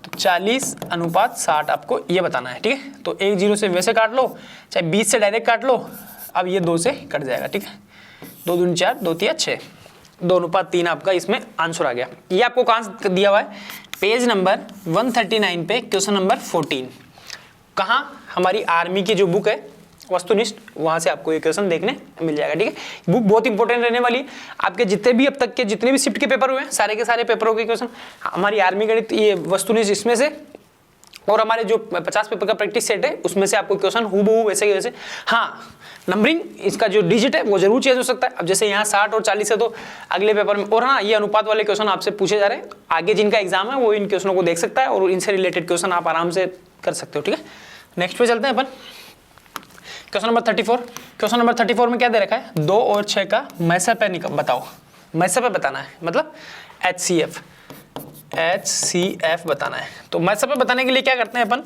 तो 40 अनुपात 60 आपको ये बताना है, ठीक है। तो 1 0 से वैसे काट लो, चाहे 20 से डायरेक्ट काट लो, अब ये 2 से कट जाएगा, ठीक है। 2 दूनी 4, 2 तिया 6, 2 अनुपात 3 आपका इसमें आंसर आ गया। ये आपको कहाँ दिया हुआ है, पेज नंबर 139 पे क्वेश्चन नंबर 14, कहाँ, हमारी आर्मी की जो बुक है वस्तुनिष्ठ, वहां से आपको ये क्वेश्चन देखने मिल जाएगा, ठीक है। बुक बहुत इंपॉर्टेंट रहने वाली है, आपके जितने भी अब तक के जितने भी शिफ्ट के पेपर हुए हैं सारे के सारे पेपरों के क्वेश्चन हमारी आर्मी गणित ये वस्तुनिष्ठ इसमें से, और हमारे जो 50 पेपर का प्रैक्टिस सेट है उसमें से आपको क्वेश्चन हूबहू वैसे के वैसे, हाँ नंबरिंग इसका जो डिजिट है वो जरूर चेंज हो सकता है। अब जैसे यहाँ 60 और 40 है तो अगले पेपर में, और हाँ ये अनुपात वाले क्वेश्चन आपसे पूछे जा रहे हैं, आगे जिनका एग्जाम है वो इन क्वेश्चनों को देख सकता है और इनसे रिलेटेड क्वेश्चन आप आराम से कर सकते हो, ठीक है। नेक्स्ट पे चलते हैं अपन, क्वेश्चन नंबर 34। क्वेश्चन नंबर 34 में क्या दे रखा है, 2 और 6 का मैसअप है बताओ, मैसअप बताना है, मतलब HCF बताना है। तो मैसअप बताने के लिए क्या करते हैं अपन,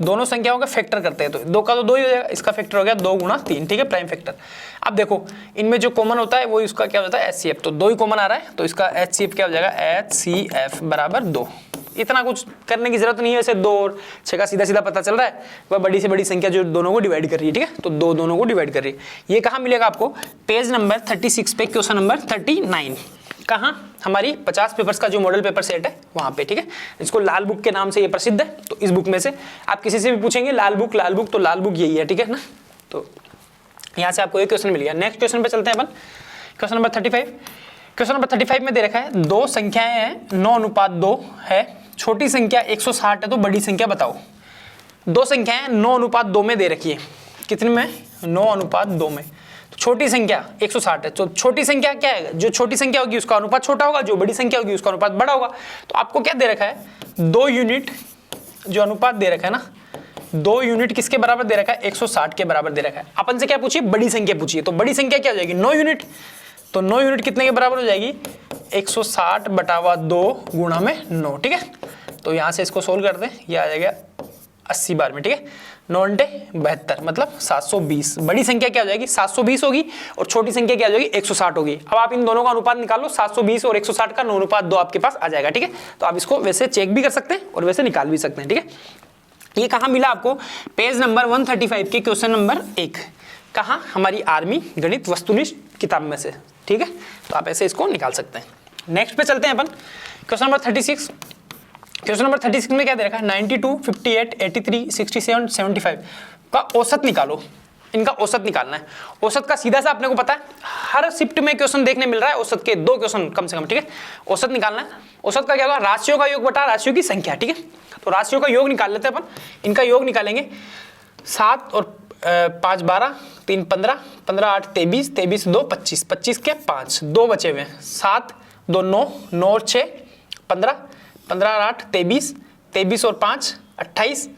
दोनों संख्याओं का फैक्टर करते हैं। तो 2 का तो 2 ही हो जाएगा, इसका फैक्टर हो गया 2 गुणा 3, ठीक है, प्राइम फैक्टर। अब देखो इनमें जो कॉमन होता है वो इसका क्या होता है HCF, तो 2 ही कॉमन आ रहा है तो इसका HCF क्या हो जाएगा, HCF बराबर 2। इतना कुछ करने की जरूरत नहीं है, वैसे 2 और 6 का सीधा सीधा पता चल रहा है, वह बड़ी से बड़ी संख्या जो दोनों को डिवाइड कर रही है, ठीक है। तो 2 दोनों को डिवाइड कर रही है। ये कहाँ मिलेगा आपको, पेज नंबर 36 पे क्वेश्चन नंबर 39, कहाँ, हमारी 50 पेपर्स का जो मॉडल पेपर सेट है वहाँ पे, ठीक है। इसको लाल बुक के नाम से ये प्रसिद्ध है। तो इस बुक में से आप किसी से भी पूछेंगे लाल बुक तो लाल बुक यही है, ठीक है ना। तो यहाँ से आपको एक क्वेश्चन मिल गया। नेक्स्ट क्वेश्चन पे चलते हैं अपन, क्वेश्चन नंबर 35। क्वेश्चन नंबर 35 में दे रखा है 2 संख्याएं हैं, 9 अनुपात 2 है, छोटी संख्या 160 है, तो बड़ी संख्या बताओ। 2 संख्याएं 9 अनुपात 2 में दे रखी है, कितने में, 9 अनुपात 2 में। तो छोटी संख्या 160 है, तो छोटी संख्या क्या है, जो छोटी संख्या होगी उसका अनुपात छोटा होगा, जो बड़ी संख्या होगी उसका अनुपात बड़ा होगा। तो आपको क्या दे रखा है, 2 यूनिट जो अनुपात दे रखा है ना, 2 यूनिट किसके बराबर दे रखा है, 160 के बराबर दे रखा है। अपन से क्या पूछिए, बड़ी संख्या पूछिए, तो बड़ी संख्या क्या हो जाएगी, 9 यूनिट। तो 9 यूनिट कितने के बराबर हो जाएगी, 160 बटावा 2 गुणा में 9, ठीक है। तो यहाँ से इसको सोल्व कर दें, ये आ जाएगा 80 बार में, ठीक है। 9 × 72 मतलब 720। बड़ी संख्या क्या हो जाएगी, 720 होगी, और छोटी संख्या क्या हो जाएगी, 160 होगी। अब आप इन दोनों का अनुपात निकालो, 720 और 160 का 9 अनुपात 2 आपके पास आ जाएगा, ठीक है। तो आप इसको वैसे चेक भी कर सकते हैं और वैसे निकाल भी सकते हैं, ठीक है। ये कहाँ मिला आपको, पेज नंबर 135 के क्वेश्चन नंबर 1, कहाँ, हमारी आर्मी गणित वस्तुनिष्ठ किताब में से, ठीक है। तो आप ऐसे इसको निकाल सकते हैं। नेक्स्ट पे चलते हैं अपन, क्वेश्चन नंबर 36। क्वेश्चन नंबर 36 में क्या दे रखा है, 92, 58, 83, 67, 75 का औसत निकालो। इनका औसत निकालना है। औसत का सीधा सा अपने को पता है, हर शिफ्ट में क्वेश्चन देखने मिल रहा है, औसत के 2 क्वेश्चन कम से कम, ठीक है। औसत निकालना है। औसत का क्या होगा, राशियों का योग बटा राशियों की संख्या, ठीक है। तो राशियों का योग निकाल लेते हैं अपन। इनका योग निकालेंगे, 7 और 5 12, 3 15, 15 8 23, 23 2 25, 25 के 5, 2 बचे हुए हैं, 7 2 9, 9 और 6 15, 15 और 8 23, 23 और 5 28,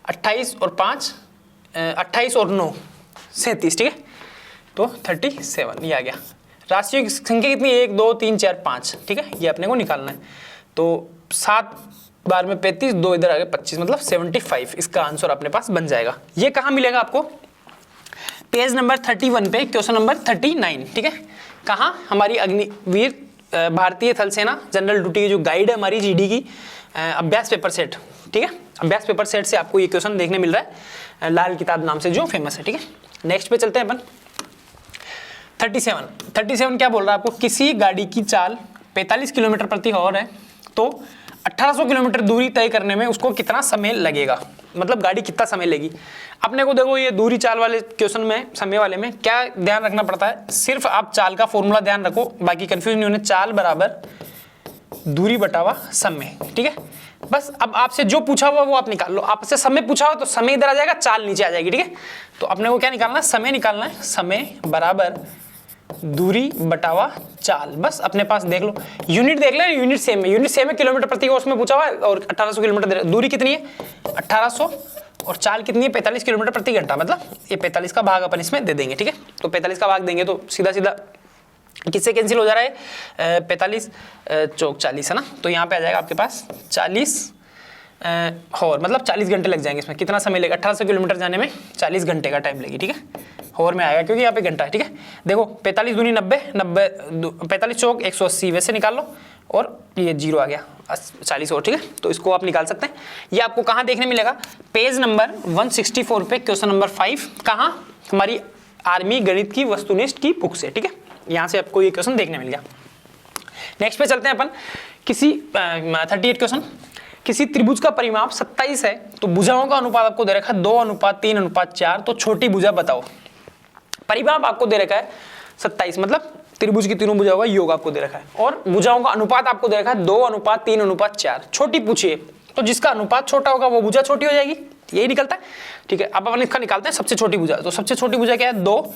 28 और 5 28 और 9 37, ठीक है। तो 37 ये आ गया। राशियों की संख्या कितनी है, 1 2 3 4 5, ठीक है। ये अपने को निकालना है। तो 7 बार में 35, 2 इधर आ गए 25, मतलब 75 इसका आंसर अपने पास बन जाएगा। ये कहाँ मिलेगा आपको, पेज नंबर 31 पे क्वेश्चन नंबर 39, ठीक है। कहाँ, हमारी अग्निवीर भारतीय थल सेना जनरल ड्यूटी की जो गाइड है हमारी जीडी की, अभ्यास पेपर सेट, ठीक है। अभ्यास पेपर सेट से आपको ये क्वेश्चन देखने मिल रहा है, लाल किताब नाम से जो फेमस है, ठीक है। नेक्स्ट पे चलते हैं अपन, 37 क्या बोल रहा है आपको, किसी गाड़ी की चाल 45 किलोमीटर प्रति आवर है, तो 1800 किलोमीटर दूरी तय करने में उसको कितना समय लगेगा, मतलब गाड़ी कितना समय लेगी। अपने को देखो ये दूरी चाल वाले क्वेश्चन में, समय वाले में क्या ध्यान रखना पड़ता है, सिर्फ आप चाल का फॉर्मूला ध्यान रखो, बाकी कंफ्यूज नहीं होने। चाल बराबर दूरी बटावा समय, ठीक है। बस अब आपसे जो पूछा हुआ वो आप निकाल लो। आपसे समय पूछा हुआ तो समय इधर आ जाएगा, चाल नीचे आ जाएगी, ठीक है। तो अपने को क्या निकालना है, समय निकालना है। समय बराबर दूरी बटावा चाल, बस अपने पास देख लो, यूनिट देख ले, यूनिट सेम है, किलोमीटर प्रति आवर उसमें पूछा हुआ है, और 1800 किलोमीटर दूरी कितनी है 1800, और चाल कितनी है 45 किलोमीटर प्रति घंटा, मतलब ये 45 का भाग अपन इसमें दे देंगे, ठीक है। तो 45 का भाग देंगे तो सीधा सीधा किससे कैंसिल हो जा रहा है, 45 चौक 40 है ना, तो यहाँ पे आ जाएगा आपके पास 40 और मतलब 40 घंटे लग जाएंगे इसमें। कितना समय लेगा, 1800 किलोमीटर जाने में 40 घंटे का टाइम लगी, ठीक है, होर में आएगा क्योंकि यहाँ पे घंटा है, ठीक है। देखो 45 दूनी 90, 45 चौक 180 वैसे निकाल लो और ये 0 आ गया 40 और, ठीक है। तो इसको आप निकाल सकते हैं। ये आपको कहाँ देखने मिलेगा, पेज नंबर 164 पे क्वेश्चन नंबर 5, कहाँ, हमारी आर्मी गणित की वस्तुनिष्ठ की बुक से, ठीक है। यहाँ से आपको ये क्वेश्चन देखने मिल गया। नेक्स्ट पे चलते हैं अपन, किसी 38 क्वेश्चन, किसी त्रिभुज का परिमाप 27 है तो भुजाओं का अनुपात आपको दे रखा है 2:3:4, तो छोटी भुजा बताओ। परिमाप आपको दे रखा है 27, मतलब त्रिभुज की तीनों भुजाओं का योग आपको दे रखा है, और भुजाओं का अनुपात आपको दे रखा है 2:3:4। छोटी पूछिए, तो जिसका अनुपात छोटा होगा वो भुजा छोटी हो जाएगी, यही निकलता है, ठीक है। अब अपन इसका निकालते हैं सबसे छोटी भुजा। तो सबसे छोटी भुजा क्या है, 2,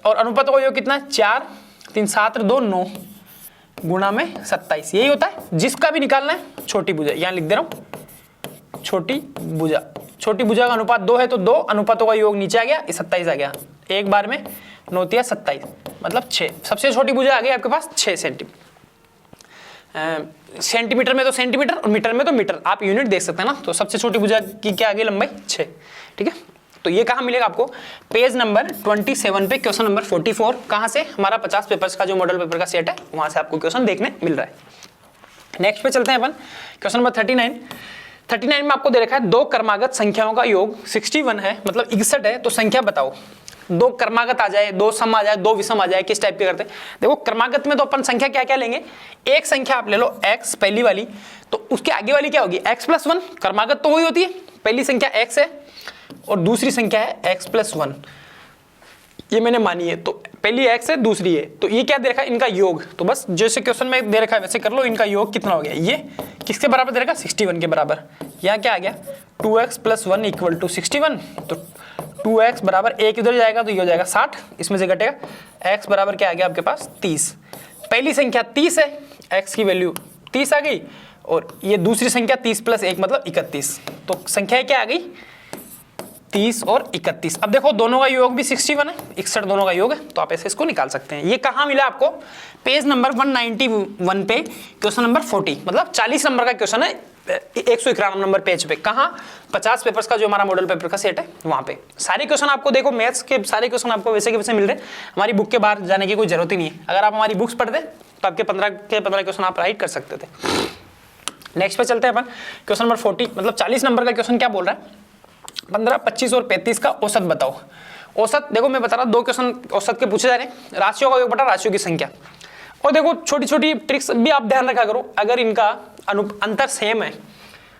और अनुपात का योग कितना है, 4, 3, 7, 2, 9 गुणा में 27, यही होता है। जिसका भी निकालना है छोटी भुजा, यहाँ लिख दे रहा हूँ छोटी भुजा। छोटी भुजा का अनुपात 2 है तो 2 अनुपातों का योग नीचे आ गया, 27 आ गया, एक बार में 9 × 27 मतलब 6। सबसे छोटी भुजा आ गई आपके पास 6 सेंटीमीटर। सेंटीमीटर में तो सेंटीमीटर और मीटर में तो मीटर, आप यूनिट देख सकते हैं ना। तो सबसे छोटी भुजा की क्या आ गई लंबाई, 6, ठीक है। तो ये कहाँ मिलेगा आपको, पेज नंबर 27 पे क्वेश्चन नंबर 44, कहाँ से, हमारा 50 पेपर्स का जो मॉडल पेपर का सेट है वहां से आपको क्वेश्चन देखने मिल रहा है। नेक्स्ट पे चलते हैं अपन, क्वेश्चन नंबर 39 में आपको दे रखा है 2 क्रमागत संख्याओं का योग 61 है, मतलब 61 है, तो संख्या बताओ। 2 क्रमागत आ जाए, 2 सम आ जाए, 2 विषम आ जाए, किस टाइप के करते हैं। देखो क्रमागत में तो अपन संख्या क्या क्या लेंगे, एक संख्या आप ले लो x पहली वाली, तो उसके आगे वाली क्या होगी, x+1, क्रमागत तो वही होती है, पहली संख्या x है और दूसरी संख्या है x+1, ये मैंने मानी है, तो पहली x है दूसरी है, तो ये क्या दे रखा है, इनका योग। तो बस जैसे क्वेश्चन में दे रखा है वैसे कर लो, इनका योग कितना हो गया, ये किसके बराबर दे रखा है, 61 के बराबर। यहाँ क्या आ गया, 2x+1 = 61, तो 2x बराबर 1 इधर जाएगा तो ये हो जाएगा 60, इसमें से घटेगा, x बराबर क्या आ गया आपके पास 30। पहली संख्या 30 है, x की वैल्यू 30 आ गई, और ये दूसरी संख्या 30 + 1 मतलब 31, तो संख्या क्या आ गई 30 और 31। अब देखो दोनों का योग भी 61 है, 61 दोनों का योग है, तो आप ऐसे इसको निकाल सकते हैं। ये कहाँ मिला आपको, पेज नंबर 191 पे क्वेश्चन नंबर 40, मतलब 40 नंबर का क्वेश्चन है 191 नंबर पेज पे। कहाँ, 50 पेपर्स का जो हमारा मॉडल पेपर का सेट है वहां पे। सारे क्वेश्चन आपको देखो, मैथ्स के सारे क्वेश्चन आपको वैसे के वैसे मिल रहे हैं, हमारी बुक के बाहर जाने की कोई जरूरत ही नहीं है। अगर आप हमारी बुक्स पढ़ते तो आपके 15 के 15 क्वेश्चन आप राइट कर सकते थे। नेक्स्ट पे चलते हैं अपन, क्वेश्चन नंबर 40, मतलब 40 नंबर का क्वेश्चन क्या बोल रहा है, 15, 25 और 35 का औसत बताओ। औसत देखो मैं बता रहा हूँ, 2 क्वेश्चन औसत के पूछे जा रहे हैं, राशियों का योग बटा राशियों की संख्या। और देखो छोटी छोटी ट्रिक्स भी आप ध्यान रखा करो, अगर इनका अंतर सेम है,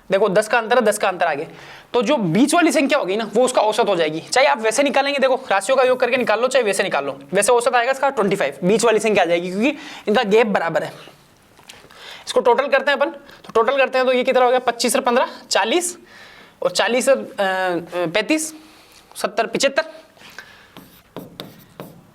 देखो 10 का अंतर है, 10 का अंतर आगे, तो जो बीच वाली संख्या होगी ना वो उसका औसत हो जाएगी। चाहे आप वैसे निकालेंगे, देखो राशियों का योग करके निकाल लो, चाहे वैसे निकाल लो, वैसे औसत आएगा इसका 25, बीच वाली संख्या आ जाएगी क्योंकि इनका गैप बराबर है। इसको टोटल करते हैं अपन, तो टोटल करते हैं तो ये कितना हो गया, 25 और 15 40, और 40 और 35 70 75।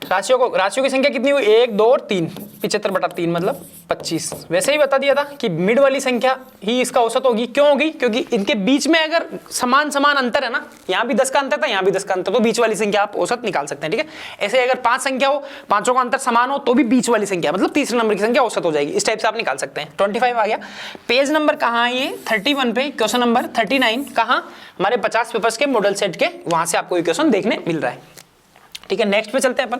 राशियों की संख्या कितनी हुई, 1 2 और 3, 75/3 मतलब 25। वैसे ही बता दिया था कि मिड वाली संख्या ही इसका औसत होगी। क्यों होगी, क्योंकि इनके बीच में अगर समान अंतर है ना, यहाँ भी 10 का अंतर था, यहाँ भी 10 का अंतर, तो बीच वाली संख्या आप औसत निकाल सकते हैं, ठीक है। ऐसे अगर 5 संख्या हो, 5 का अंतर समान हो, तो भी बीच वाली संख्या मतलब तीसरे नंबर की संख्या औसत हो जाएगी। इस टाइप से आप निकाल सकते हैं। 25 आ गया। पेज नंबर कहाँ है, ये 31 पे क्वेश्चन नंबर 39, कहाँ, हमारे 50 पेपर्स के मॉडल सेट के, वहां से आपको ये क्वेश्चन देखने मिल रहा है, ठीक है। नेक्स्ट पे चलते हैं अपन,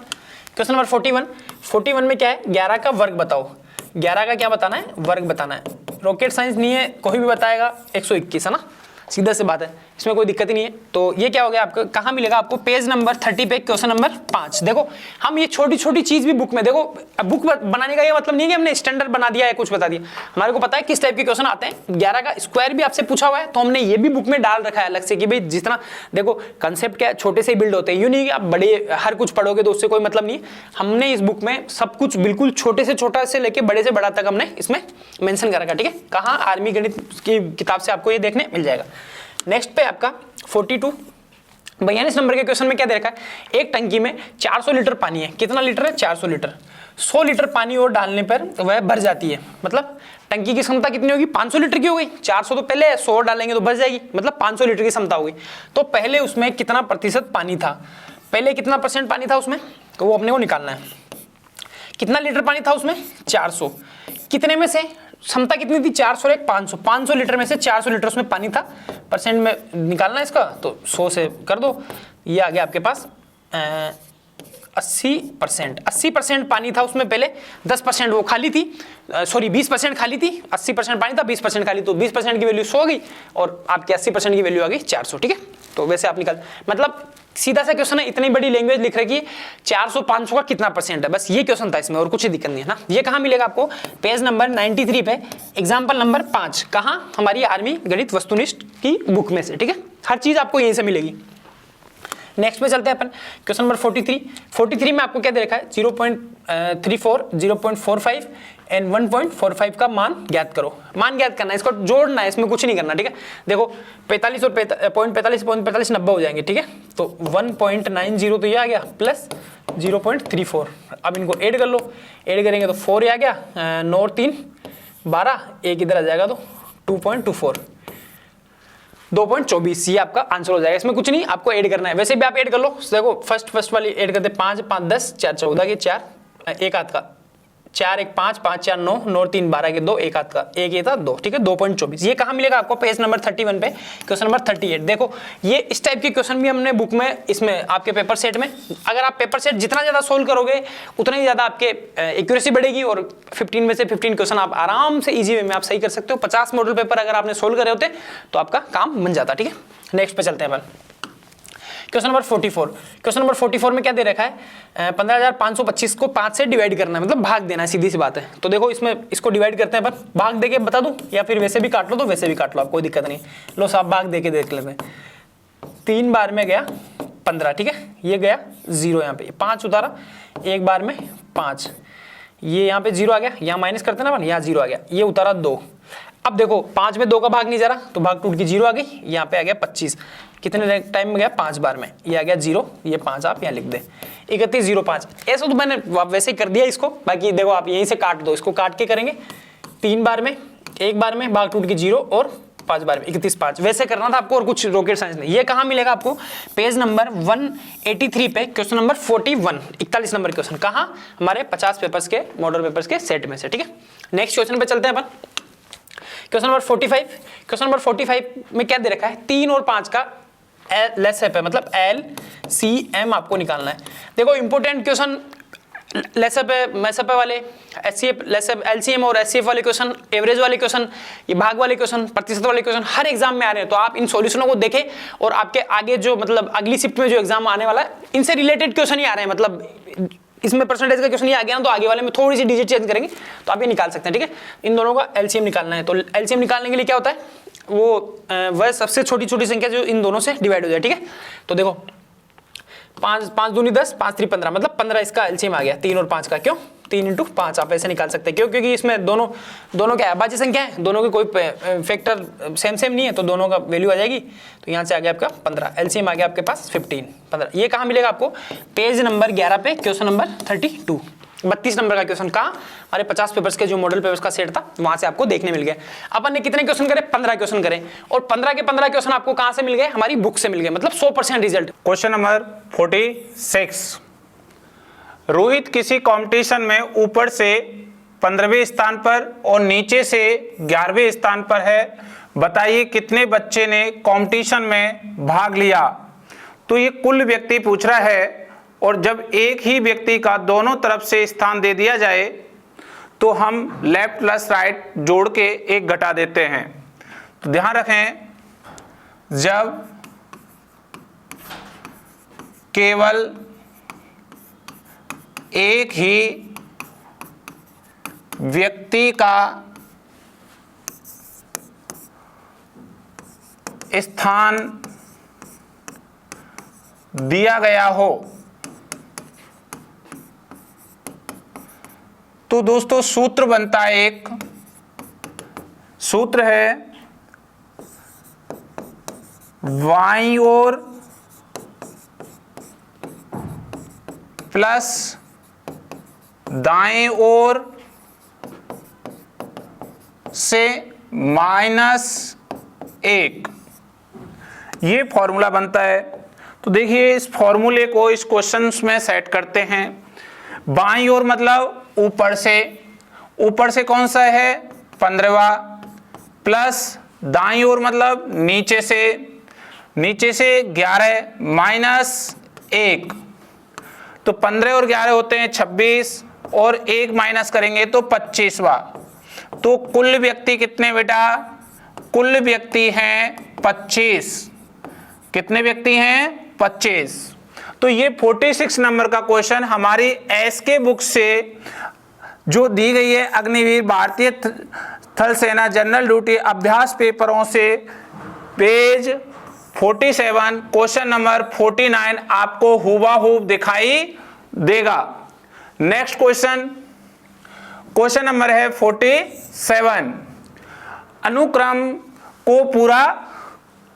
क्वेश्चन नंबर 41 में क्या है, 11 का वर्ग बताओ। 11 का क्या बताना है, वर्ग बताना है। रॉकेट साइंस नहीं है, कोई भी बताएगा, 121 है ना, सीधा से बात है, इसमें कोई दिक्कत ही नहीं है। तो ये क्या हो गया आपको, कहाँ मिलेगा आपको, पेज नंबर 30 पे क्वेश्चन नंबर 5। देखो हम ये छोटी छोटी चीज भी बुक में, देखो बुक बनाने का ये मतलब नहीं है कि हमने स्टैंडर्ड बना दिया है, कुछ बता दिया, हमारे को पता है किस टाइप के क्वेश्चन आते हैं। 11 का स्क्वायर भी आपसे पूछा हुआ है, तो हमने ये भी बुक में डाल रखा है अलग से कि भाई जितना, देखो कंसेप्ट क्या है, छोटे से बिल्ड होते हैं, यूं नहीं कि आप बड़े हर कुछ पढ़ोगे तो उससे कोई मतलब नहीं। हमने इस बुक में सब कुछ बिल्कुल छोटे से छोटा से लेके बड़े से बड़ा तक हमने इसमें मेंशन कर रखा, ठीक है। कहाँ, आर्मी गणित की किताब से आपको ये देखने मिल जाएगा। नेक्स्ट पे आपका 42 42 नंबर के क्वेश्चन में क्या दे रखा है, एक टंकी में 400 लीटर पानी है। कितना लीटर है, 400 लीटर। 100 लीटर पानी और डालने पर वह भर जाती है, मतलब टंकी की क्षमता कितनी होगी, 500 लीटर की हो गई। 400 तो पहले है, 100 डालेंगे तो भर जाएगी, मतलब 500 लीटर की क्षमता हो गई। तो पहले उसमें कितना प्रतिशत पानी था, पहले कितना % पानी था उसमें, तो वो अपने को निकालना है। कितना लीटर पानी था उसमें 400, कितने में से क्षमता कितनी थी 400 और एक 500, 500 लीटर में से 400 लीटर उसमें पानी था, परसेंट में निकालना है इसका तो 100 से कर दो, ये आ गया आपके पास 80%। 80% पानी था उसमें पहले, 10% वो खाली थी, सॉरी 20% खाली थी, 80% पानी था 20% खाली, तो 20% की वैल्यू 100 हो गई और आपकी 80% की वैल्यू आ गई 400, ठीक है। तो वैसे आप निकाल, मतलब सीधा सा क्वेश्चन है, इतनी बड़ी लैंग्वेज लिख रही है कि 400 500 का कितना परसेंट है, बस ये क्वेश्चन था इसमें और कुछ दिक्कत नहीं है ना। ये कहाँ मिलेगा आपको, पेज नंबर 93 पे एग्जाम्पल नंबर 5, कहाँ, हमारी आर्मी गणित वस्तुनिष्ठ की बुक में से, ठीक है। हर चीज आपको यहीं से मिलेगी। नेक्स्ट पे चलते हैं अपन, क्वेश्चन नंबर 43 में आपको क्या दे रखा है 0.34, 0.45 एंड 1.45 का मान ज्ञात करो। मान ज्ञात करना है, इसको जोड़ना है, इसमें कुछ नहीं करना, ठीक है। देखो 45 और 0.45 90 हो जाएंगे, ठीक है। तो 1.90 तो ये आ गया प्लस 0.34, अब इनको ऐड कर लो, ऐड करेंगे तो 4 आ गया, 9 और 3 12, एक इधर आ जाएगा तो 2.24, 2.24, ये आपका आंसर हो जाएगा। इसमें कुछ नहीं आपको ऐड करना है, वैसे भी आप ऐड कर लो। देखो फर्स्ट वाली ऐड करते 5 5 10 4 14 के 4, एक हाथ का 4 1 5 5 4 9 9 3 12 के 2, एक हाथ का एक, ये था 2, ठीक है। 2.24 ये कहाँ मिलेगा आपको, पेज नंबर 31 पे क्वेश्चन नंबर 38। देखो ये इस टाइप के क्वेश्चन भी हमने बुक में, इसमें आपके पेपर सेट में, अगर आप पेपर सेट जितना ज्यादा सोल्व करोगे उतना ही ज्यादा आपके एक्यूरेसी बढ़ेगी और 15 में से 15 क्वेश्चन आप आराम से इजी वे में आप सही कर सकते हो। 50 मॉडल पेपर अगर आपने सोल्व करे होते तो आपका काम बन जाता, ठीक है। नेक्स्ट पे चलते हैं अपन, क्वेश्चन नंबर 44। क्वेश्चन नंबर 44 में क्या दे रखा है 15,525 को 5 से डिवाइड करना है, मतलब भाग देना है, सीधी सी बात है। तो देखो इसमें इसको डिवाइड करते हैं अपन, भाग देके बता दूं या फिर वैसे भी काट लो तो वैसे भी काट लो, आप कोई दिक्कत नहीं। लो साहब भाग देके देख लेते हैं, 3 बार में गया 15, ठीक है, ये गया 0, यहाँ पे 5 उतारा, एक बार में 5, ये यहाँ पे 0 आ गया, यहाँ माइनस करते ना अपन, यहाँ 0 आ गया, ये उतारा 2। अब देखो 5 में 2 का भाग नहीं जा रहा तो भाग टूट के 0 आ गई, यहाँ पे आ गया 25, कितने टाइम में गया 5 बार में, ये आ गया 0, ये 5 आप यहाँ लिख दे, 3105। ऐसा तो मैंने वैसे ही कर दिया इसको, बाकी देखो आप यहीं से काट दो, इसको काट के करेंगे 3 बार में, एक बार में भाग टूट के 0 और 5 बार में 31.5, वैसे करना था आपको और कुछ रॉकेट साइंस नहीं। ये कहाँ मिलेगा आपको, पेज नंबर 183 पे क्वेश्चन नंबर 41, 41 नंबर क्वेश्चन, कहाँ, हमारे 50 पेपर्स के मॉडल पेपर्स के सेट में से, ठीक है। नेक्स्ट क्वेश्चन पे चलते हैं अपन, क्वेश्चन नंबर 45। क्वेश्चन नंबर 45 में क्या दे रखा है 3 और 5 का लेसेप है, मतलब LCM आपको निकालना है। देखो इंपोर्टेंट क्वेश्चन लेसेप है, मैसेप वाले, एचसीएफ, लेसेप, LCM और एचसीएफ वाले क्वेश्चन, एवरेज वाले क्वेश्चन, ये भाग वाले क्वेश्चन, प्रतिशत वाले क्वेश्चन हर एग्जाम में आ रहे हैं। तो आप इन सॉल्यूशनों को देखें और आपके आगे जो मतलब अगली शिफ्ट में जो एग्जाम आने वाला है इनसे रिलेटेड क्वेश्चन ही आ रहे हैं, मतलब इसमें परसेंटेज का क्वेश्चन ये आ गया ना तो आगे वाले में थोड़ी सी डिजिट चेंज करेंगे तो आप ये निकाल सकते हैं, ठीक है। इन दोनों का LCM निकालना है, तो LCM निकालने के लिए क्या होता है, वो वह सबसे छोटी छोटी संख्या जो इन दोनों से डिवाइड हो जाए, ठीक है। तो देखो 5 दूनी 10, 5 3 15, मतलब 15 इसका LCM आ गया 3 और 5 का, क्यों 3 × 5 आप ऐसे निकाल सकते हैं, क्यों, क्योंकि इसमें दोनों क्या अभाज्य संख्या है, दोनों के कोई फैक्टर सेम नहीं है, तो दोनों का वैल्यू आ जाएगी। तो यहाँ से आ गया आपका 15, LCM आ गया आपके पास 15। ये कहाँ मिलेगा आपको, पेज नंबर 11 पे क्वेश्चन नंबर 32, 32 नंबर का क्वेश्चन, कहाँ, हमारे 50 पेपर्स के जो मॉडल पेपर्स का सेट था वहां से आपको देखने मिल गया। अपन ने कितने क्वेश्चन करे, 15 क्वेश्चन करे, और 15 के 15 क्वेश्चन आपको कहां से मिल गए, हमारी बुक से मिल गए, मतलब 100% रिजल्ट। क्वेश्चन नंबर 46, रोहित किसी कंपटीशन में ऊपर से 15वें स्थान पर और नीचे से 11वें स्थान पर है, बताइए कितने बच्चे ने कंपटीशन में भाग लिया। तो ये कुल व्यक्ति पूछ रहा है, और जब एक ही व्यक्ति का दोनों तरफ से स्थान दे दिया जाए तो हम लेफ्ट प्लस राइट जोड़ के एक घटा देते हैं। तो ध्यान रखें, जब केवल एक ही व्यक्ति का स्थान दिया गया हो तो दोस्तों सूत्र बनता है, एक सूत्र है बाईं ओर प्लस दाएं ओर से -1, ये फॉर्मूला बनता है। तो देखिए इस फॉर्मूले को इस क्वेश्चन में सेट करते हैं। बाईं ओर मतलब ऊपर से कौन सा है 15वां, प्लस दाईं ओर मतलब नीचे से 11 माइनस 1, तो 15 और 11 होते हैं 26 और 1 माइनस करेंगे तो 25वां। तो कुल व्यक्ति कितने बेटा? कुल व्यक्ति हैं 25। कितने व्यक्ति हैं? 25। तो ये 46 नंबर का क्वेश्चन हमारी एसके बुक से जो दी गई है अग्निवीर भारतीय थल सेना जनरल ड्यूटी अभ्यास पेपरों से पेज 47 क्वेश्चन नंबर 49 आपको हुबहू दिखाई देगा। नेक्स्ट क्वेश्चन नंबर है 47। अनुक्रम को पूरा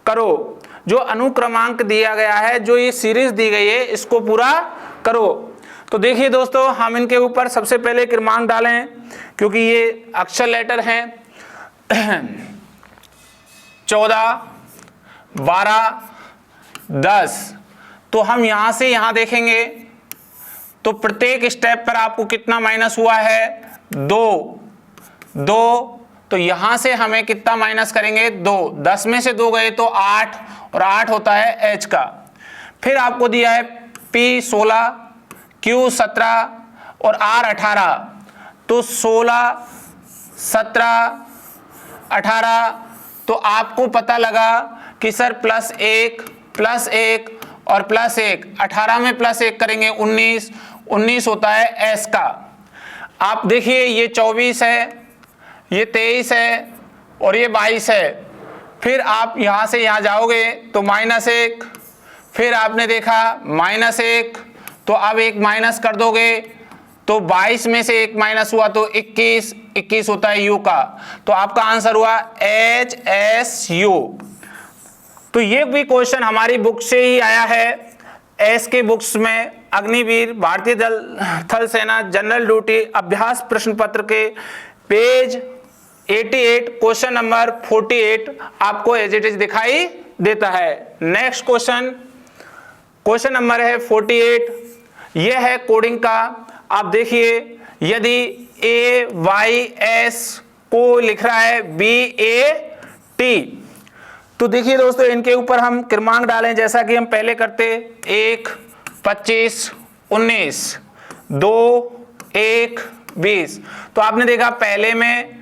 करो। जो अनुक्रमांक दिया गया है, जो ये सीरीज दी गई है, इसको पूरा करो। तो देखिए दोस्तों, हम इनके ऊपर सबसे पहले क्रमांक डालें क्योंकि ये अक्षर लेटर हैं। 14, 12, 10। तो हम यहां से यहां देखेंगे तो प्रत्येक स्टेप पर आपको कितना माइनस हुआ है? 2। तो यहां से हमें कितना माइनस करेंगे? 2। 10 में से 2 गए तो 8, और 8 होता है H का। फिर आपको दिया है P 16, Q 17 और R 18। तो 16, 17, 18। तो आपको पता लगा कि सर +1 और +1, 18 में +1 करेंगे 19 होता है S का। आप देखिए ये 24 है, ये 23 है और ये 22 है। फिर आप यहां से यहां जाओगे तो -1, फिर आपने देखा -1, तो अब 1 माइनस कर दोगे तो 22 में से 1 माइनस हुआ तो 21 होता है U का। तो आपका आंसर हुआ HSU। तो ये भी क्वेश्चन हमारी बुक से ही आया है, एस के बुक्स में अग्निवीर भारतीय थल सेना जनरल ड्यूटी अभ्यास प्रश्न पत्र के पेज 88 क्वेश्चन नंबर 48 आपको एज इट इज दिखाई देता है। नेक्स्ट क्वेश्चन नंबर है 48। यह है कोडिंग का। आप देखिए, यदि AYS को लिख रहा है BAT, तो देखिए दोस्तों, इनके ऊपर हम क्रमांक डालें जैसा कि हम पहले करते। 1, 25, 19, 2, 1, 20। तो आपने देखा पहले में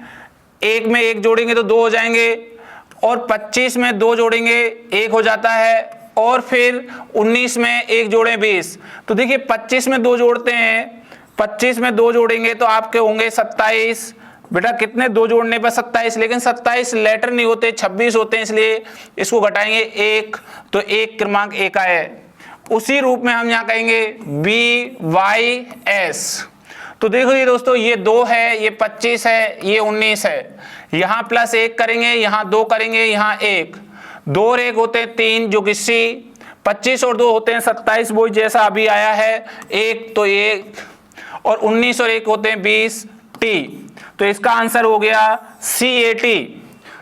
1 में 1 जोड़ेंगे तो 2 हो जाएंगे, और 25 में 2 जोड़ेंगे 1 हो जाता है, और फिर 19 में 1 जोड़ें 20। तो देखिए 25 में 2 जोड़ते हैं, 25 में 2 जोड़ेंगे तो आपके होंगे 27। बेटा कितने 2 जोड़ने पर 27, लेकिन 27 लेटर नहीं होते, 26 होते हैं, इसलिए इसको घटाएंगे 1, तो 1 क्रमांक 1 है। उसी रूप में हम यहाँ कहेंगे BYS। तो देखो ये दोस्तों, ये 2 है, ये 25 है, ये 19 है। यहाँ +1 करेंगे, यहाँ 2 करेंगे, यहाँ 1, 2 और 1 होते हैं 3 जो कि C, 25 और 2 होते हैं 27 वो जैसा अभी आया है 1, तो 1, और 19 और 1 होते हैं 20 T। तो इसका आंसर हो गया CAT।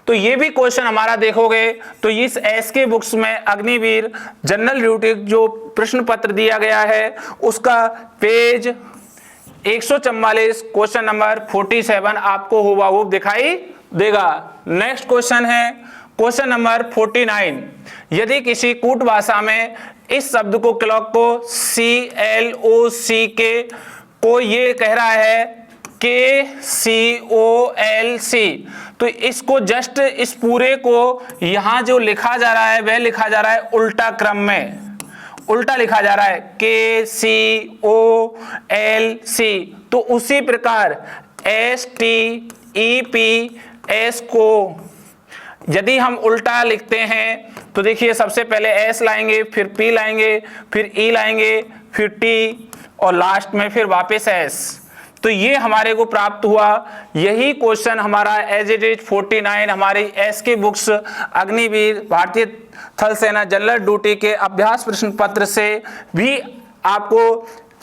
तो ये भी क्वेश्चन हमारा देखोगे तो इस एस के बुक्स में अग्निवीर जनरल ड्यूटी जो प्रश्न पत्र दिया गया है उसका पेज 144 क्वेश्चन नंबर 47 आपको हुबहू दिखाई देगा। नेक्स्ट क्वेश्चन है क्वेश्चन नंबर 49। यदि किसी कूट भाषा में इस शब्द को क्लॉक को CLOCK को ये कह रहा है KCOLC, तो इसको जस्ट इस पूरे को यहां जो लिखा जा रहा है वह लिखा जा रहा है उल्टा क्रम में, उल्टा लिखा जा रहा है KCOLC। तो उसी प्रकार STEPS को यदि हम उल्टा लिखते हैं तो देखिए सबसे पहले S लाएंगे, फिर P लाएंगे, फिर E लाएंगे, फिर T और लास्ट में फिर वापस S। तो ये हमारे को प्राप्त हुआ। यही क्वेश्चन हमारा एज इट इज 49 हमारी एस के बुक्स अग्निवीर भारतीय थल सेना जनरल ड्यूटी के अभ्यास प्रश्न पत्र से भी आपको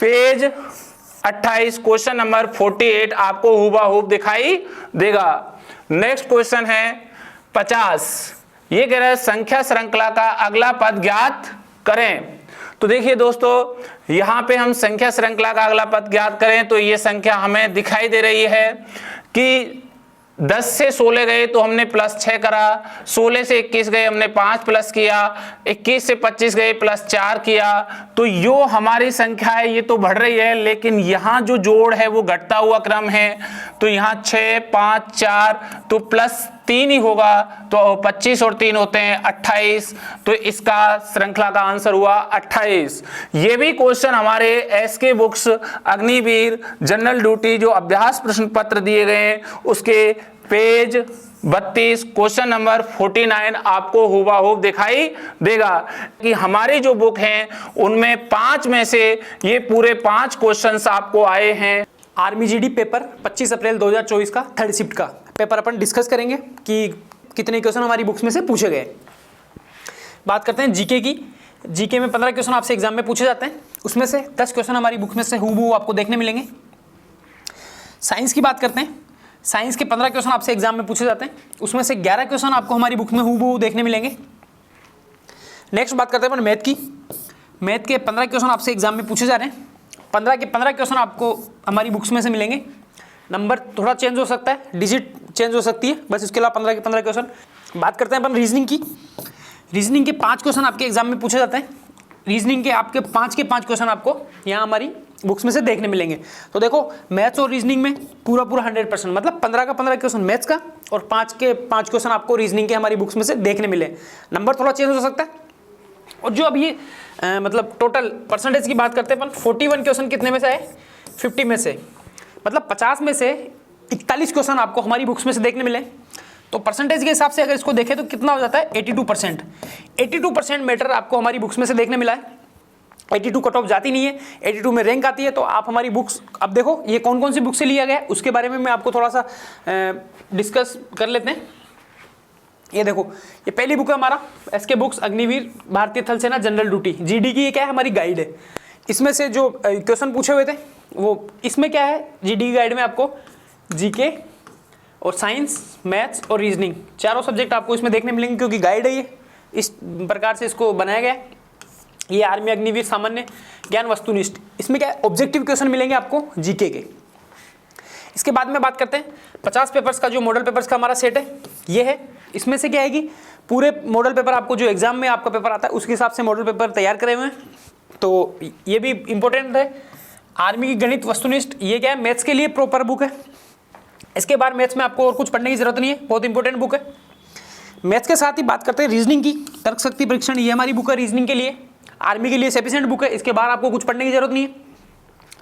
पेज 28 क्वेश्चन नंबर 48 आपको हुबहू दिखाई देगा। नेक्स्ट क्वेश्चन है 50। ये कह रहा है संख्या श्रृंखला का अगला पद ज्ञात करें। तो देखिए दोस्तों, यहाँ पे हम संख्या श्रृंखला का अगला पद ज्ञात करें तो ये संख्या हमें दिखाई दे रही है कि 10 से 16 गए तो हमने +6 करा, 16 से 21 गए हमने 5 प्लस किया, 21 से 25 गए +4 किया। तो यो हमारी संख्या है, ये तो बढ़ रही है, लेकिन यहाँ जो जोड़ है वो घटता हुआ क्रम है। तो यहाँ 6, 5, 4 तो +3 ही होगा, तो 25 और 3 होते हैं 28। तो इसका श्रृंखला का आंसर हुआ 28। ये भी क्वेश्चन हमारे SK books Agniveer general duty जो अभ्यास प्रश्न पत्र दिए गए हैं उसके पेज 32 क्वेश्चन नंबर 49 आपको हुबहू दिखाई देगा कि हमारी जो बुक है उनमें 5 में से ये पूरे 5 क्वेश्चंस आपको आए हैं। आर्मी जीडी पेपर 25 अप्रैल 2024 का 3rd शिफ्ट का पेपर अपन डिस्कस करेंगे कि कितने क्वेश्चन हमारी बुक्स में से पूछे गए। बात करते हैं जीके की। जीके में 15 क्वेश्चन आपसे एग्जाम में पूछे जाते हैं, उसमें से 10 क्वेश्चन हमारी बुक में से हूबहू आपको देखने मिलेंगे। साइंस की बात करते हैं, साइंस के 15 क्वेश्चन आपसे एग्जाम में पूछे जाते हैं, उसमें से 11 क्वेश्चन आपको हमारी बुक में हूबहू देखने मिलेंगे। नेक्स्ट बात करते हैं अपन मैथ की। मैथ के 15 क्वेश्चन आपसे एग्जाम में पूछे जा रहे हैं, 15 के 15 क्वेश्चन आपको हमारी बुक्स में से मिलेंगे। नंबर थोड़ा चेंज हो सकता है, डिजिट चेंज हो सकती है, बस इसके अलावा 15 के 15 क्वेश्चन। बात करते हैं अपन रीजनिंग की। रीजनिंग के 5 क्वेश्चन आपके एग्जाम में पूछे जाते हैं। रीजनिंग के आपके 5 के 5 क्वेश्चन आपको यहाँ हमारी बुक्स में से देखने मिलेंगे। तो देखो मैथ्स और रीजनिंग में पूरा 100% मतलब 15 का 15 क्वेश्चन मैथ्स का और 5 के 5 क्वेश्चन आपको रीजनिंग के हमारी बुक्स में से देखने मिले। नंबर थोड़ा चेंज हो सकता है। और जो अभी मतलब टोटल परसेंटेज की बात करते हैं अपन, 41 क्वेश्चन कितने में से आए, 50 में से, मतलब 50 में से 41 क्वेश्चन आपको हमारी बुक्स में से देखने मिले। तो परसेंटेज के हिसाब से अगर इसको देखें तो कितना हो जाता है 82%। 82% मैटर आपको हमारी बुक्स में से देखने मिला है। 82 कट ऑफ जाती नहीं है, 82 में रैंक आती है। तो आप हमारी बुक्स, अब देखो ये कौन कौन सी बुक से लिया गया है उसके बारे में मैं आपको थोड़ा सा डिस्कस कर लेते हैं। ये देखो, ये पहली बुक है हमारा एसके बुक्स अग्निवीर भारतीय थल सेना जनरल ड्यूटी, जीडी की। ये क्या है, हमारी गाइड है। इसमें से जो क्वेश्चन पूछे हुए थे वो इसमें क्या है, जीडी की गाइड में आपको जीके और साइंस, मैथ्स और रीजनिंग चारों सब्जेक्ट आपको इसमें देखने मिलेंगे, क्योंकि गाइड है ये, इस प्रकार से इसको बनाया गया है। ये आर्मी अग्निवीर सामान्य ज्ञान वस्तुनिष्ठ, इसमें क्या है ऑब्जेक्टिव क्वेश्चन मिलेंगे आपको जीके के। इसके बाद में बात करते हैं 50 पेपर्स का जो मॉडल पेपर्स का हमारा सेट है, ये है। इसमें से क्या है कि पूरे मॉडल पेपर आपको जो एग्जाम में आपका पेपर आता है उसके हिसाब से मॉडल पेपर तैयार करे हुए हैं। तो ये भी इंपॉर्टेंट है। आर्मी की गणित वस्तुनिष्ठ, ये क्या है मैथ्स के लिए प्रॉपर बुक है। इसके बाद मैथ्स में आपको और कुछ पढ़ने की जरूरत नहीं है, बहुत इंपॉर्टेंट बुक है। मैथ्स के साथ ही बात करते हैं रीजनिंग की। तर्क शक्ति परीक्षण, ये हमारी बुक है रीजनिंग के लिए, आर्मी के लिए सफिशिएंट बुक है। इसके बाद आपको कुछ पढ़ने की जरूरत नहीं है।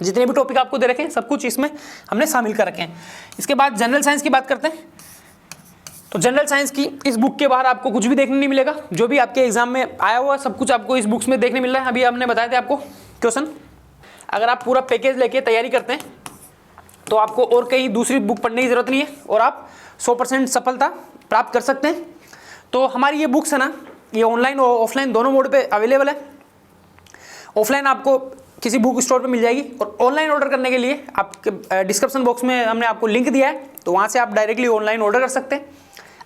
जितने भी टॉपिक आपको दे रखे हैं सब कुछ इसमें हमने शामिल कर रखे हैं। इसके बाद जनरल साइंस की बात करते हैं। तो जनरल साइंस की इस बुक के बाहर आपको कुछ भी देखने नहीं मिलेगा। जो भी आपके एग्जाम में आया हुआ सब कुछ आपको इस बुक्स में देखने मिल रहा है। अभी हमने बताया थे आपको क्वेश्चन। अगर आप पूरा पैकेज लेके तैयारी करते हैं तो आपको और कहीं दूसरी बुक पढ़ने की जरूरत नहीं है और आप 100% सफलता प्राप्त कर सकते हैं। तो हमारी ये बुक्स है ना, ये ऑनलाइन और ऑफलाइन दोनों मोड पे अवेलेबल है। ऑफलाइन आपको किसी बुक स्टोर पे मिल जाएगी और ऑनलाइन ऑर्डर करने के लिए आपके डिस्क्रिप्शन बॉक्स में हमने आपको लिंक दिया है, तो वहाँ से आप डायरेक्टली ऑनलाइन ऑर्डर कर सकते हैं।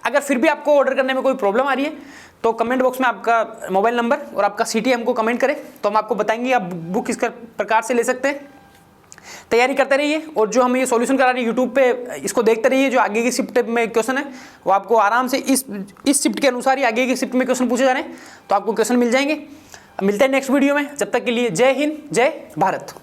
अगर फिर भी आपको ऑर्डर करने में कोई प्रॉब्लम आ रही है तो कमेंट बॉक्स में आपका मोबाइल नंबर और आपका सिटी हमको कमेंट करें, तो हम आपको बताएंगे आप बुक किस प्रकार से ले सकते हैं। तैयारी करते रहिए और जो हम ये सॉल्यूशन करा रहे हैं यूट्यूब पे, इसको देखते रहिए। जो आगे की शिफ्ट में क्वेश्चन है वो आपको आराम से इस शिफ्ट के अनुसार ही आगे की शिफ्ट में क्वेश्चन पूछे जा रहे हैं, तो आपको क्वेश्चन मिल जाएंगे। मिलते हैं नेक्स्ट वीडियो में। जब तक के लिए जय हिंद, जय भारत।